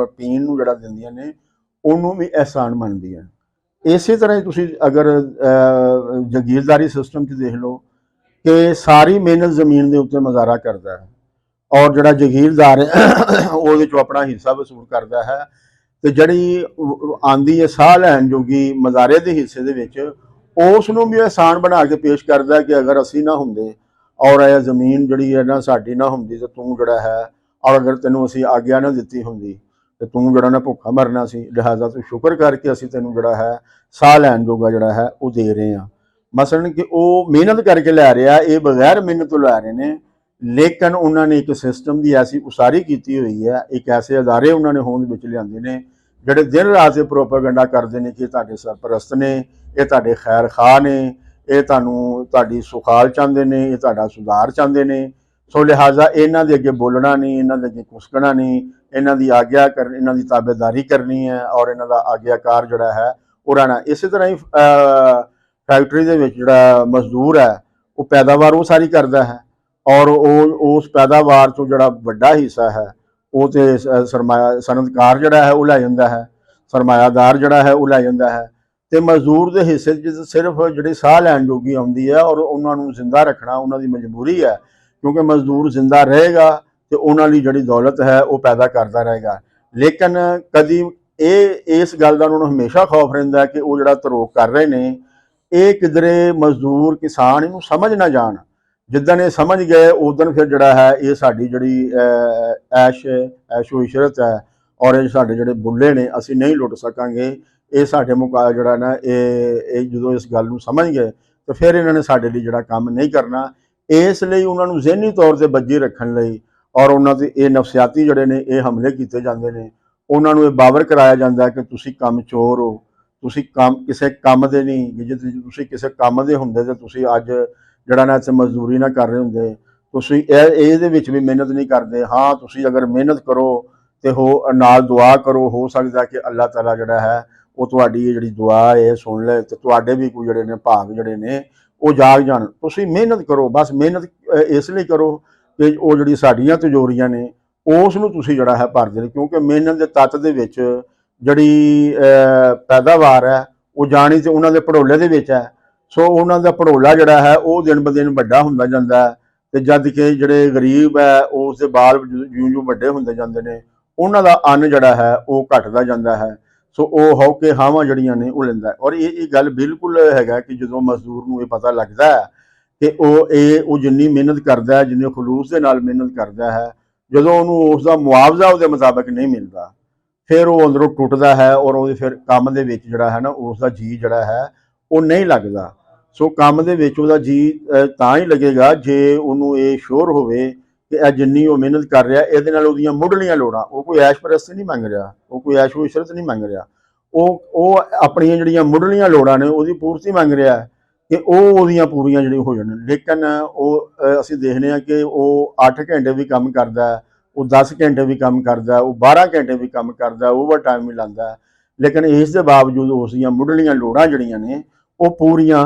ਪੀਣ ਨੂੰ ਜਿਹੜਾ ਦਿੰਦੀਆਂ ਨੇ ਉਹਨੂੰ ਵੀ ਅਹਿਸਾਨ ਮੰਨਦੀਆਂ। ਇਸੇ ਤਰ੍ਹਾਂ ਹੀ ਤੁਸੀਂ ਅਗਰ ਜਾਗੀਰਦਾਰੀ ਸਿਸਟਮ 'ਚ ਦੇਖ ਲਓ ਕਿ ਸਾਰੀ ਮਿਹਨਤ ਜ਼ਮੀਨ ਦੇ ਉੱਤੇ ਮਜ਼ਾਰਾ ਕਰਦਾ ਹੈ, ਔਰ ਜਿਹੜਾ ਜਾਗੀਰਦਾਰ ਹੈ ਉਹਦੇ 'ਚੋਂ ਆਪਣਾ ਹਿੱਸਾ ਵਸੂਲ ਕਰਦਾ ਹੈ, ਤੇ ਜਿਹੜੀ ਆਂਦੀ ਹੈ ਸਾਹ ਲੈਣ ਜੋਗੀ ਮਜ਼ਾਰੇ ਦੇ ਹਿੱਸੇ ਦੇ ਵਿੱਚ ਉਸ ਨੂੰ ਵੀ ਅਹਿਸਾਨ ਬਣਾ ਕੇ ਪੇਸ਼ ਕਰਦਾ ਕਿ ਅਗਰ ਅਸੀਂ ਨਾ ਹੁੰਦੇ ਔਰ ਇਹ ਜ਼ਮੀਨ ਜਿਹੜੀ ਹੈ ਨਾ ਸਾਡੀ ਨਾ ਹੁੰਦੀ ਤੇ ਤੂੰ ਜਿਹੜਾ ਹੈ, ਔਰ ਅਗਰ ਤੈਨੂੰ ਅਸੀਂ ਆਗਿਆ ਨਾ ਦਿੱਤੀ ਹੁੰਦੀ ਤੇ ਤੂੰ ਜਿਹੜਾ ਨਾ ਭੁੱਖਾ ਮਰਨਾ ਸੀ, ਲਿਹਾਜ਼ਾ ਤੂੰ ਸ਼ੁਕਰ ਕਰਕੇ ਅਸੀਂ ਤੈਨੂੰ ਜਿਹੜਾ ਹੈ ਸਾਹ ਲੈਣ ਜੋਗਾ ਜਿਹੜਾ ਹੈ ਉਹ ਦੇ ਰਹੇ ਹਾਂ। ਮਸਲਨ ਕਿ ਉਹ ਮਿਹਨਤ ਕਰਕੇ ਲੈ ਰਿਹਾ, ਇਹ ਬਗੈਰ ਮਿਹਨਤ ਤੋਂ ਲੈ ਰਹੇ ਨੇ, ਲੇਕਿਨ ਉਹਨਾਂ ਨੇ ਇੱਕ ਸਿਸਟਮ ਦੀ ਐਸੀ ਉਸਾਰੀ ਕੀਤੀ ਹੋਈ ਹੈ, ਇੱਕ ਐਸੇ ਅਦਾਰੇ ਉਹਨਾਂ ਨੇ ਹੋਂਦ ਵਿੱਚ ਲਿਆਂਦੇ ਨੇ ਜਿਹੜੇ ਦਿਨ ਰਾਤ ਇਹ ਪ੍ਰੋਪੇਗੈਂਡਾ ਕਰਦੇ ਨੇ ਕਿ ਤੁਹਾਡੇ ਸਰਪ੍ਰਸਤ ਨੇ, ਇਹ ਤੁਹਾਡੇ ਖੈਰ ਖਾਹ ਨੇ, ਇਹ ਤੁਹਾਡੀ ਸੁਖਾਲ ਚਾਹੁੰਦੇ ਨੇ, ਇਹ ਤੁਹਾਡਾ ਸੁਧਾਰ ਚਾਹੁੰਦੇ ਨੇ। ਸੋ ਲਿਹਾਜ਼ਾ ਇਹਨਾਂ ਦੇ ਅੱਗੇ ਬੋਲਣਾ ਨਹੀਂ, ਇਹਨਾਂ ਦੇ ਅੱਗੇ ਕੁਸਕਣਾ ਨਹੀਂ, ਇਹਨਾਂ ਦੀ ਇਹਨਾਂ ਦੀ ਤਾਬੇਦਾਰੀ ਕਰਨੀ ਹੈ ਔਰ ਇਹਨਾਂ ਦਾ ਆਗਿਆਕਾਰ ਜਿਹੜਾ ਹੈ ਉਹ ਰਹਿਣਾ। ਇਸੇ ਤਰ੍ਹਾਂ ਹੀ ਫੈਕਟਰੀ ਦੇ ਵਿੱਚ ਜਿਹੜਾ ਮਜ਼ਦੂਰ ਹੈ ਉਹ ਪੈਦਾਵਾਰ ਉਹ ਸਾਰੀ ਕਰਦਾ ਹੈ ਔਰ ਉਸ ਪੈਦਾਵਾਰ ਤੋਂ ਜਿਹੜਾ ਵੱਡਾ ਹਿੱਸਾ ਹੈ ਉਹ ਤੇ ਸਨਅਤਕਾਰ ਜਿਹੜਾ ਹੈ ਉਹ ਲੈ ਜਾਂਦਾ ਹੈ, ਸਰਮਾਇਆਦਾਰ ਜਿਹੜਾ ਹੈ ਉਹ ਲੈ ਜਾਂਦਾ ਹੈ। ਤੇ ਮਜ਼ਦੂਰ ਦੇ ਹਿੱਸੇ 'ਚ ਸਿਰਫ ਜਿਹੜੀ ਸਾਹ ਲੈਣ ਜੋਗੀ ਆਉਂਦੀ ਹੈ ਔਰ ਉਹਨਾਂ ਨੂੰ ਜ਼ਿੰਦਾ ਰੱਖਣਾ ਉਹਨਾਂ ਦੀ ਮਜਬੂਰੀ ਹੈ, ਕਿਉਂਕਿ ਮਜ਼ਦੂਰ ਜ਼ਿੰਦਾ ਰਹੇਗਾ ਤੇ ਉਹਨਾਂ ਲਈ ਜਿਹੜੀ ਦੌਲਤ ਹੈ ਉਹ ਪੈਦਾ ਕਰਦਾ ਰਹੇਗਾ। ਲੇਕਿਨ ਕਦੀ ਇਸ ਗੱਲ ਦਾ ਉਹਨਾਂ ਨੂੰ ਹਮੇਸ਼ਾ ਖੌਫ ਰਹਿੰਦਾ ਕਿ ਉਹ ਜਿਹੜਾ ਧਰੋਕ ਕਰ ਰਹੇ ਨੇ ਇਹ ਕਿਧਰੇ ਮਜ਼ਦੂਰ ਕਿਸਾਨ ਇਹਨੂੰ ਸਮਝ ਨਾ ਜਾਣ। ਜਿੱਦਣ ਇਹ ਸਮਝ ਗਏ ਉਦੋਂ ਫਿਰ ਜਿਹੜਾ ਹੈ ਇਹ ਸਾਡੀ ਜਿਹੜੀ ਐਸ਼ੋ ਇਸ਼ਰਤ ਹੈ ਔਰ ਇਹ ਸਾਡੇ ਜਿਹੜੇ ਬੁੱਲੇ ਨੇ ਅਸੀਂ ਨਹੀਂ ਲੁੱਟ ਸਕਾਂਗੇ। ਇਹ ਸਾਡੇ ਜਿਹੜਾ ਨਾ ਇਹ ਜਦੋਂ ਇਸ ਗੱਲ ਨੂੰ ਸਮਝ ਗਏ ਤਾਂ ਫਿਰ ਇਹਨਾਂ ਨੇ ਸਾਡੇ ਲਈ ਜਿਹੜਾ ਕੰਮ ਨਹੀਂ ਕਰਨਾ। ਇਸ ਲਈ ਉਹਨਾਂ ਨੂੰ ਜ਼ਿਹਨੀ ਤੌਰ 'ਤੇ ਬੱਝੀ ਰੱਖਣ ਲਈ ਔਰ ਉਹਨਾਂ 'ਤੇ ਇਹ ਨਫਸਿਆਤੀ ਜਿਹੜੇ ਨੇ ਇਹ ਹਮਲੇ ਕੀਤੇ ਜਾਂਦੇ ਨੇ। ਉਹਨਾਂ ਨੂੰ ਇਹ ਬਾਵਰ ਕਰਾਇਆ ਜਾਂਦਾ ਕਿ ਤੁਸੀਂ ਕੰਮ ਚੋਰ ਹੋ, ਤੁਸੀਂ ਕਿਸੇ ਕੰਮ ਦੇ ਨਹੀਂ, ਜੇ ਤੁਸੀਂ ਕਿਸੇ ਕੰਮ ਦੇ ਹੁੰਦੇ ਤਾਂ ਤੁਸੀਂ ਅੱਜ ਜਿਹੜਾ ਨਾ ਇੱਥੇ ਮਜ਼ਦੂਰੀ ਨਾ ਕਰ ਰਹੇ ਹੁੰਦੇ, ਤੁਸੀਂ ਇਹਦੇ ਵਿੱਚ ਵੀ ਮਿਹਨਤ ਨਹੀਂ ਕਰਦੇ। ਹਾਂ, ਤੁਸੀਂ ਅਗਰ ਮਿਹਨਤ ਕਰੋ ਤੇ ਨਾਲ ਦੁਆ ਕਰੋ, ਹੋ ਸਕਦਾ ਕਿ ਅੱਲਾਹ ਤਾਲਾ ਜਿਹੜਾ ਹੈ ਉਹ ਤੁਹਾਡੀ ਇਹ ਜਿਹੜੀ ਦੁਆ ਹੈ ਸੁਣ ਲੈ ਤੇ ਤੁਹਾਡੇ ਵੀ ਕੋਈ ਜਿਹੜੇ ਨੇ ਭਾਗ ਜਿਹੜੇ ਨੇ ਉਹ ਜਾਗ ਜਾਣ। ਤੁਸੀਂ ਮਿਹਨਤ ਕਰੋ, ਬਸ ਮਿਹਨਤ ਇਸ ਲਈ ਕਰੋ ਕਿ ਉਹ ਜਿਹੜੀ ਸਾਡੀਆਂ ਤਿਜੋਰੀਆਂ ਨੇ ਉਸ ਨੂੰ ਤੁਸੀਂ ਜਿਹੜਾ ਹੈ ਭਰ ਦੇਣ, ਕਿਉਂਕਿ ਮਿਹਨਤ ਦੇ ਤੱਤ ਦੇ ਵਿੱਚ ਜਿਹੜੀ ਪੈਦਾਵਾਰ ਹੈ ਉਹ ਜਾਣੀ ਤੇ ਉਹਨਾਂ ਦੇ ਭੜੋਲੇ ਦੇ ਵਿੱਚ ਹੈ। ਸੋ ਉਹਨਾਂ ਦਾ ਭੜੋਲਾ ਜਿਹੜਾ ਹੈ ਉਹ ਦਿਨ ਬ ਦਿਨ ਵੱਡਾ ਹੁੰਦਾ ਜਾਂਦਾ ਹੈ ਤੇ ਜਦ ਕਿ ਜਿਹੜੇ ਗਰੀਬ ਹੈ ਉਸ ਦੇ ਬਾਲ ਜਿਉਂ ਵੱਡੇ ਹੁੰਦੇ ਜਾਂਦੇ ਨੇ ਉਹਨਾਂ ਦਾ ਅੰਨ ਜਿਹੜਾ ਹੈ ਉਹ ਘਟਦਾ ਜਾਂਦਾ ਹੈ। ਸੋ ਉਹ ਹੌਕੇ ਹਾਵਾਂ ਜਿਹੜੀਆਂ ਨੇ ਉਹ ਲੈਂਦਾ। ਔਰ ਇਹ ਗੱਲ ਬਿਲਕੁਲ ਹੈਗਾ ਕਿ ਜਦੋਂ ਮਜ਼ਦੂਰ ਨੂੰ ਇਹ ਪਤਾ ਲੱਗਦਾ ਹੈ ਕਿ ਉਹ ਜਿੰਨੀ ਮਿਹਨਤ ਕਰਦਾ ਹੈ, ਜਿੰਨੇ ਖਲੂਸ ਦੇ ਨਾਲ ਮਿਹਨਤ ਕਰਦਾ ਹੈ, ਜਦੋਂ ਉਹਨੂੰ ਉਸ ਦਾ ਮੁਆਵਜ਼ਾ ਉਹਦੇ ਮੁਤਾਬਕ ਨਹੀਂ ਮਿਲਦਾ ਫਿਰ ਉਹ ਅੰਦਰੋਂ ਟੁੱਟਦਾ ਹੈ ਔਰ ਉਹਦੇ ਫਿਰ ਕੰਮ ਦੇ ਵਿੱਚ ਜਿਹੜਾ ਹੈ ਨਾ ਉਸ ਦਾ ਜੀ ਜਿਹੜਾ ਹੈ ਉਹ ਨਹੀਂ ਲੱਗਦਾ। ਸੋ ਕੰਮ ਦੇ ਵਿੱਚ ਉਹਦਾ ਜੀ ਤਾਂ ਹੀ ਲੱਗੇਗਾ ਜੇ ਉਹਨੂੰ ਇਹ ਸ਼ੋਰ ਹੋਵੇ ਕਿ ਇਹ ਜਿੰਨੀ ਉਹ ਮਿਹਨਤ ਕਰ ਰਿਹਾ ਇਹਦੇ ਨਾਲ ਉਹਦੀਆਂ ਮੁੱਢਲੀਆਂ ਲੋੜਾਂ, ਉਹ ਕੋਈ ਐਸ਼ ਪ੍ਰਸਤੀ ਨਹੀਂ ਮੰਗ ਰਿਹਾ, ਉਹ ਕੋਈ ਐਸ਼ੋ ਇਸ਼ਰਤ ਨਹੀਂ ਮੰਗ ਰਿਹਾ, ਉਹ ਆਪਣੀਆਂ ਜਿਹੜੀਆਂ ਮੁੱਢਲੀਆਂ ਲੋੜਾਂ ਨੇ ਉਹਦੀ ਪੂਰਤੀ ਮੰਗ ਰਿਹਾ ਕਿ ਉਹਦੀਆਂ ਪੂਰੀਆਂ ਜਿਹੜੀਆਂ ਹੋ ਜਾਣ। ਲੇਕਿਨ ਅਸੀਂ ਦੇਖਦੇ ਹਾਂ ਕਿ ਉਹ 8 ਘੰਟੇ ਵੀ ਕੰਮ ਕਰਦਾ, ਉਹ 10 ਘੰਟੇ ਵੀ ਕੰਮ ਕਰਦਾ, ਉਹ 12 ਘੰਟੇ ਵੀ ਕੰਮ ਕਰਦਾ, ਓਵਰ ਟਾਈਮ ਵੀ ਲਾਉਂਦਾ, ਲੇਕਿਨ ਇਸ ਦੇ ਬਾਵਜੂਦ ਉਸ ਦੀਆਂ ਮੁੱਢਲੀਆਂ ਲੋੜਾਂ ਜਿਹੜੀਆਂ ਨੇ ਉਹ ਪੂਰੀਆਂ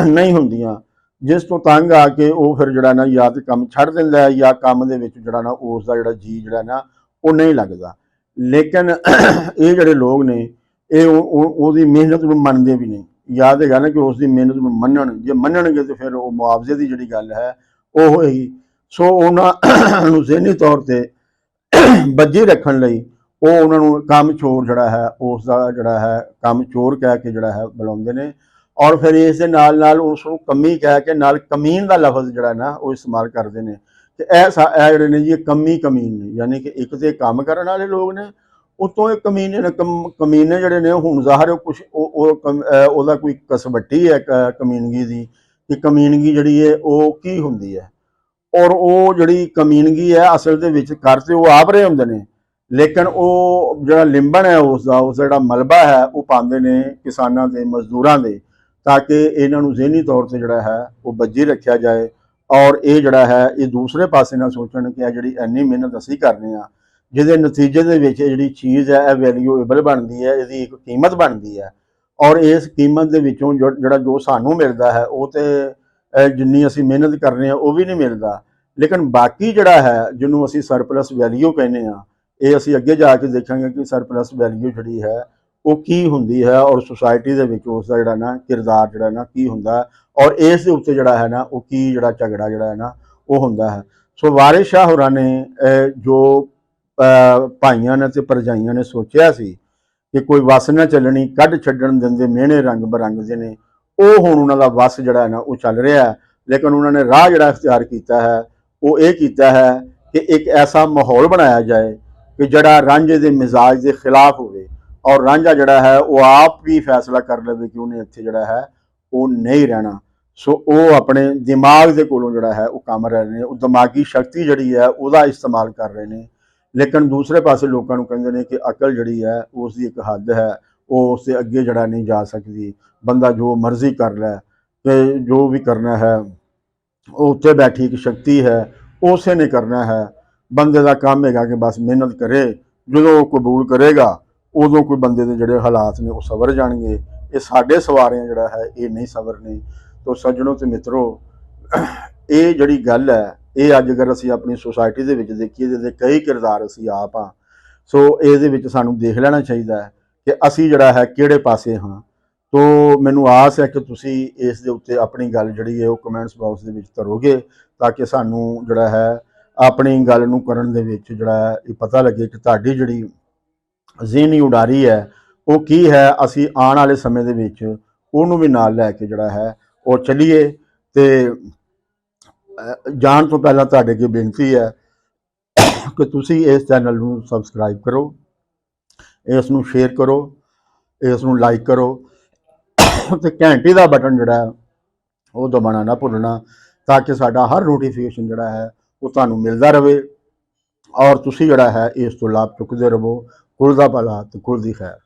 ਨਹੀਂ ਹੁੰਦੀਆਂ, ਜਿਸ ਤੋਂ ਤੰਗ ਆ ਕੇ ਉਹ ਫਿਰ ਜਿਹੜਾ ਨਾ ਜਾਂ ਤਾਂ ਕੰਮ ਛੱਡ ਦਿੰਦਾ ਹੈ ਜਾਂ ਕੰਮ ਦੇ ਵਿੱਚ ਜਿਹੜਾ ਨਾ ਉਸ ਦਾ ਜਿਹੜਾ ਜੀ ਜਿਹੜਾ ਨਾ ਉਹ ਨਹੀਂ ਲੱਗਦਾ। ਲੇਕਿਨ ਇਹ ਜਿਹੜੇ ਲੋਕ ਨੇ ਇਹ ਉਹਦੀ ਮਿਹਨਤ ਨੂੰ ਮੰਨਦੇ ਵੀ ਨਹੀਂ। ਯਾਦ ਹੈਗਾ ਨਾ ਕਿ ਉਸ ਦੀ ਮਿਹਨਤ ਨੂੰ ਮੰਨਣ, ਜੇ ਮੰਨਣਗੇ ਤਾਂ ਫਿਰ ਉਹ ਮੁਆਵਜ਼ੇ ਦੀ ਜਿਹੜੀ ਗੱਲ ਹੈ ਉਹ ਹੋਏਗੀ। ਸੋ ਉਹਨਾਂ ਨੂੰ ਜ਼ਿਹਨੀ ਤੌਰ 'ਤੇ ਬੱਝੀ ਰੱਖਣ ਲਈ ਉਹ ਉਹਨਾਂ ਨੂੰ ਕੰਮ ਚੋਰ ਜਿਹੜਾ ਹੈ ਉਸ ਦਾ ਜਿਹੜਾ ਹੈ ਕੰਮ ਚੋਰ ਕਹਿ ਕੇ ਜਿਹੜਾ ਹੈ ਬੁਲਾਉਂਦੇ ਨੇ ਔਰ ਫਿਰ ਇਸ ਦੇ ਨਾਲ ਨਾਲ ਉਸ ਨੂੰ ਕਮੀ ਕਹਿ ਕੇ ਨਾਲ ਕਮੀਨ ਦਾ ਲਫ਼ਜ਼ ਜਿਹੜਾ ਨਾ ਉਹ ਇਸਤੇਮਾਲ ਕਰਦੇ ਨੇ ਕਿ ਇਹ ਜਿਹੜੇ ਨੇ ਜੀ ਇਹ ਕਮੀਨ ਨੇ, ਯਾਨੀ ਕਿ ਇੱਕ ਤੇ ਕੰਮ ਕਰਨ ਵਾਲੇ ਲੋਕ ਨੇ, ਉਤੋਂ ਇਹ ਕਮੀਨੇ ਨੇ। ਕਮੀਨੇ ਜਿਹੜੇ ਨੇ ਹੁਣ ਜ਼ਾਹਰ ਕੁਛ ਉਹਦਾ ਕੋਈ ਕਸਵੱਟੀ ਹੈ ਕਮੀਨਗੀ ਦੀ ਕਿ ਕਮੀਨਗੀ ਜਿਹੜੀ ਹੈ ਉਹ ਕੀ ਹੁੰਦੀ ਹੈ ਔਰ ਉਹ ਜਿਹੜੀ ਕਮੀਨਗੀ ਹੈ ਅਸਲ ਦੇ ਵਿੱਚ ਕਰ ਤੇ ਉਹ ਆਪ ਰਹੇ ਹੁੰਦੇ ਨੇ, ਲੇਕਿਨ ਉਹ ਜਿਹੜਾ ਲਿੰਬਣ ਹੈ ਉਸ ਜਿਹੜਾ ਮਲਬਾ ਹੈ ਉਹ ਪਾਉਂਦੇ ਨੇ ਕਿਸਾਨਾਂ ਦੇ, ਮਜ਼ਦੂਰਾਂ ਦੇ, ਤਾਂ ਕਿ ਇਹਨਾਂ ਨੂੰ ਜ਼ਿਹਨੀ ਤੌਰ 'ਤੇ ਜਿਹੜਾ ਹੈ ਉਹ ਬੱਝੀ ਰੱਖਿਆ ਜਾਏ ਔਰ ਇਹ ਜਿਹੜਾ ਹੈ ਇਹ ਦੂਸਰੇ ਪਾਸੇ ਨਾਲ ਸੋਚਣ ਕਿ ਇਹ ਜਿਹੜੀ ਇੰਨੀ ਮਿਹਨਤ ਅਸੀਂ ਕਰਨੇ ਆ ਜਿਹਦੇ ਨਤੀਜੇ ਦੇ ਵਿੱਚ ਜਿਹੜੀ ਚੀਜ਼ ਹੈ ਇਹ ਵੈਲਿਊਏਬਲ ਬਣਦੀ ਹੈ, ਇਹਦੀ ਇੱਕ ਕੀਮਤ ਬਣਦੀ ਹੈ ਔਰ ਇਸ ਕੀਮਤ ਦੇ ਵਿੱਚੋਂ ਜਿਹੜਾ ਜੋ ਸਾਨੂੰ ਮਿਲਦਾ ਹੈ ਉਹ ਤੇ ਜਿੰਨੀ ਅਸੀਂ ਮਿਹਨਤ ਕਰ ਰਹੇ ਹਾਂ ਉਹ ਵੀ ਨਹੀਂ ਮਿਲਦਾ। ਲੇਕਿਨ ਬਾਕੀ ਜਿਹੜਾ ਹੈ ਜਿਹਨੂੰ ਅਸੀਂ ਸਰਪਲਸ ਵੈਲਿਊ ਕਹਿੰਦੇ ਆ, ਇਹ ਅਸੀਂ ਅੱਗੇ ਜਾ ਕੇ ਦੇਖਾਂਗੇ ਕਿ ਸਰਪਲਸ ਵੈਲਿਊ ਜਿਹੜੀ ਹੈ ਉਹ ਕੀ ਹੁੰਦੀ ਹੈ ਔਰ ਸੁਸਾਇਟੀ ਦੇ ਵਿੱਚ ਉਸ ਦਾ ਜਿਹੜਾ ਨਾ ਕਿਰਦਾਰ ਜਿਹੜਾ ਨਾ ਕੀ ਹੁੰਦਾ ਔਰ ਇਸ ਦੇ ਉੱਤੇ ਜਿਹੜਾ ਹੈ ਨਾ ਉਹ ਕੀ ਜਿਹੜਾ ਝਗੜਾ ਜਿਹੜਾ ਹੈ ਨਾ ਉਹ ਹੁੰਦਾ ਹੈ। ਸੋ ਵਾਰਿਸ ਸ਼ਾਹ ਹੋਰਾਂ ਨੇ ਜੋ ਭਾਈਆਂ ਨੇ ਤੇ ਭਰਜਾਈਆਂ ਨੇ ਸੋਚਿਆ ਸੀ ਕਿ ਕੋਈ ਵਸ ਨਾ ਚੱਲਣੀ ਕੱਢ ਛੱਡਣ ਦਿੰਦੇ ਮਿਹਣੇ ਰੰਗ ਬਰੰਗ ਦੇ ਨੇ, ਉਹ ਹੁਣ ਉਹਨਾਂ ਦਾ ਵਸ ਜਿਹੜਾ ਹੈ ਨਾ ਉਹ ਚੱਲ ਰਿਹਾ। ਲੇਕਿਨ ਉਹਨਾਂ ਨੇ ਰਾਹ ਜਿਹੜਾ ਇਖਤਿਆਰ ਕੀਤਾ ਹੈ ਉਹ ਇਹ ਕੀਤਾ ਹੈ ਕਿ ਇੱਕ ਐਸਾ ਮਾਹੌਲ ਬਣਾਇਆ ਜਾਏ ਕਿ ਜਿਹੜਾ ਰਾਂਝੇ ਦੇ ਮਿਜ਼ਾਜ ਦੇ ਖਿਲਾਫ ਹੋਵੇ ਔਰ ਰਾਂਝਾ ਜਿਹੜਾ ਹੈ ਉਹ ਆਪ ਵੀ ਫੈਸਲਾ ਕਰ ਲਵੇ ਕਿ ਉਹਨੇ ਇੱਥੇ ਜਿਹੜਾ ਹੈ ਉਹ ਨਹੀਂ ਰਹਿਣਾ। ਸੋ ਉਹ ਆਪਣੇ ਦਿਮਾਗ ਦੇ ਕੋਲੋਂ ਜਿਹੜਾ ਹੈ ਉਹ ਕੰਮ ਰਹੇ ਨੇ, ਉਹ ਦਿਮਾਗੀ ਸ਼ਕਤੀ ਜਿਹੜੀ ਹੈ ਉਹਦਾ ਇਸਤੇਮਾਲ ਕਰ ਰਹੇ ਨੇ। ਲੇਕਿਨ ਦੂਸਰੇ ਪਾਸੇ ਲੋਕਾਂ ਨੂੰ ਕਹਿੰਦੇ ਨੇ ਕਿ ਅਕਲ ਜਿਹੜੀ ਹੈ ਉਸ ਦੀ ਇੱਕ ਹੱਦ ਹੈ, ਉਹ ਉਸ ਦੇ ਅੱਗੇ ਜਿਹੜਾ ਨਹੀਂ ਜਾ ਸਕਦੀ। ਬੰਦਾ ਜੋ ਮਰਜ਼ੀ ਕਰ ਲੈ, ਕਿ ਜੋ ਵੀ ਕਰਨਾ ਹੈ ਉਹ ਉੱਤੇ ਬੈਠੀ ਇੱਕ ਸ਼ਕਤੀ ਹੈ, ਉਸੇ ਨੇ ਕਰਨਾ ਹੈ। ਬੰਦੇ ਦਾ ਕੰਮ ਹੈਗਾ ਕਿ ਬਸ ਮਿਹਨਤ ਕਰੇ, ਜਦੋਂ ਉਹ ਕਬੂਲ ਕਰੇਗਾ ਉਦੋਂ ਕੋਈ ਬੰਦੇ ਦੇ ਜਿਹੜੇ ਹਾਲਾਤ ਨੇ ਉਹ ਸਵਰ ਜਾਣਗੇ। ਇਹ ਸਾਡੇ ਸਵਾਰਿਆਂ ਜਿਹੜਾ ਹੈ ਇਹ ਨਹੀਂ ਸਵਰਨੇ। ਤੋ ਸੱਜਣੋ ਤੇ ਮਿੱਤਰੋ, ਇਹ ਜਿਹੜੀ ਗੱਲ ਹੈ ਇਹ ਅੱਜ ਅਗਰ ਅਸੀਂ ਆਪਣੀ ਸੁਸਾਇਟੀ ਦੇ ਵਿੱਚ ਦੇਖੀਏ ਇਹਦੇ ਕਈ ਕਿਰਦਾਰ ਅਸੀਂ ਆਪ ਹਾਂ। ਸੋ ਇਹਦੇ ਵਿੱਚ ਸਾਨੂੰ ਦੇਖ ਲੈਣਾ ਚਾਹੀਦਾ ਹੈ ਕਿ ਅਸੀਂ ਜਿਹੜਾ ਹੈ ਕਿਹੜੇ ਪਾਸੇ ਹਾਂ। ਤੋ ਮੈਨੂੰ ਆਸ ਹੈ ਕਿ ਤੁਸੀਂ ਇਸ ਦੇ ਉੱਤੇ ਆਪਣੀ ਗੱਲ ਜਿਹੜੀ ਹੈ ਉਹ ਕਮੈਂਟਸ ਬਾਕਸ ਦੇ ਵਿੱਚ ਕਰੋਗੇ, ਤਾਂ ਕਿ ਸਾਨੂੰ ਜਿਹੜਾ ਹੈ ਆਪਣੀ ਗੱਲ ਨੂੰ ਕਰਨ ਦੇ ਵਿੱਚ ਜਿਹੜਾ ਇਹ ਪਤਾ ਲੱਗੇ ਕਿ ਤੁਹਾਡੀ ਜਿਹੜੀ ਜ਼ਿਹਨੀ ਉਡਾਰੀ ਹੈ ਉਹ ਕੀ ਹੈ। ਅਸੀਂ ਆਉਣ ਵਾਲੇ ਸਮੇਂ ਦੇ ਵਿੱਚ ਉਹਨੂੰ ਵੀ ਨਾਲ ਲੈ ਕੇ ਜਿਹੜਾ ਹੈ ਉਹ ਚੱਲੀਏ। ਤੇ ਜਾਣ ਤੋਂ ਪਹਿਲਾਂ ਤੁਹਾਡੇ ਅੱਗੇ ਬੇਨਤੀ ਹੈ ਕਿ ਤੁਸੀਂ ਇਸ ਚੈਨਲ ਨੂੰ ਸਬਸਕ੍ਰਾਈਬ ਕਰੋ, ਇਸ ਨੂੰ ਸ਼ੇਅਰ ਕਰੋ, ਇਸ ਨੂੰ ਲਾਈਕ ਕਰੋ ਤੇ ਘੰਟੀ ਦਾ ਬਟਨ ਜਿਹੜਾ ਹੈ ਉਹ ਦਬਾਉਣਾ ਨਾ ਭੁੱਲਣਾ, ਤਾਂ ਕਿ ਸਾਡਾ ਹਰ ਨੋਟੀਫਿਕੇਸ਼ਨ ਜਿਹੜਾ ਹੈ ਉਹ ਤੁਹਾਨੂੰ ਮਿਲਦਾ ਰਹੇ ਔਰ ਤੁਸੀਂ ਜਿਹੜਾ ਹੈ ਇਸ ਤੋਂ ਲਾਭ ਚੁੱਕਦੇ ਰਹੋ। ਕੁਲ ਦਾ ਭਲਾ ਤੇ ਕੁਲ ਦੀ ਖੈਰ।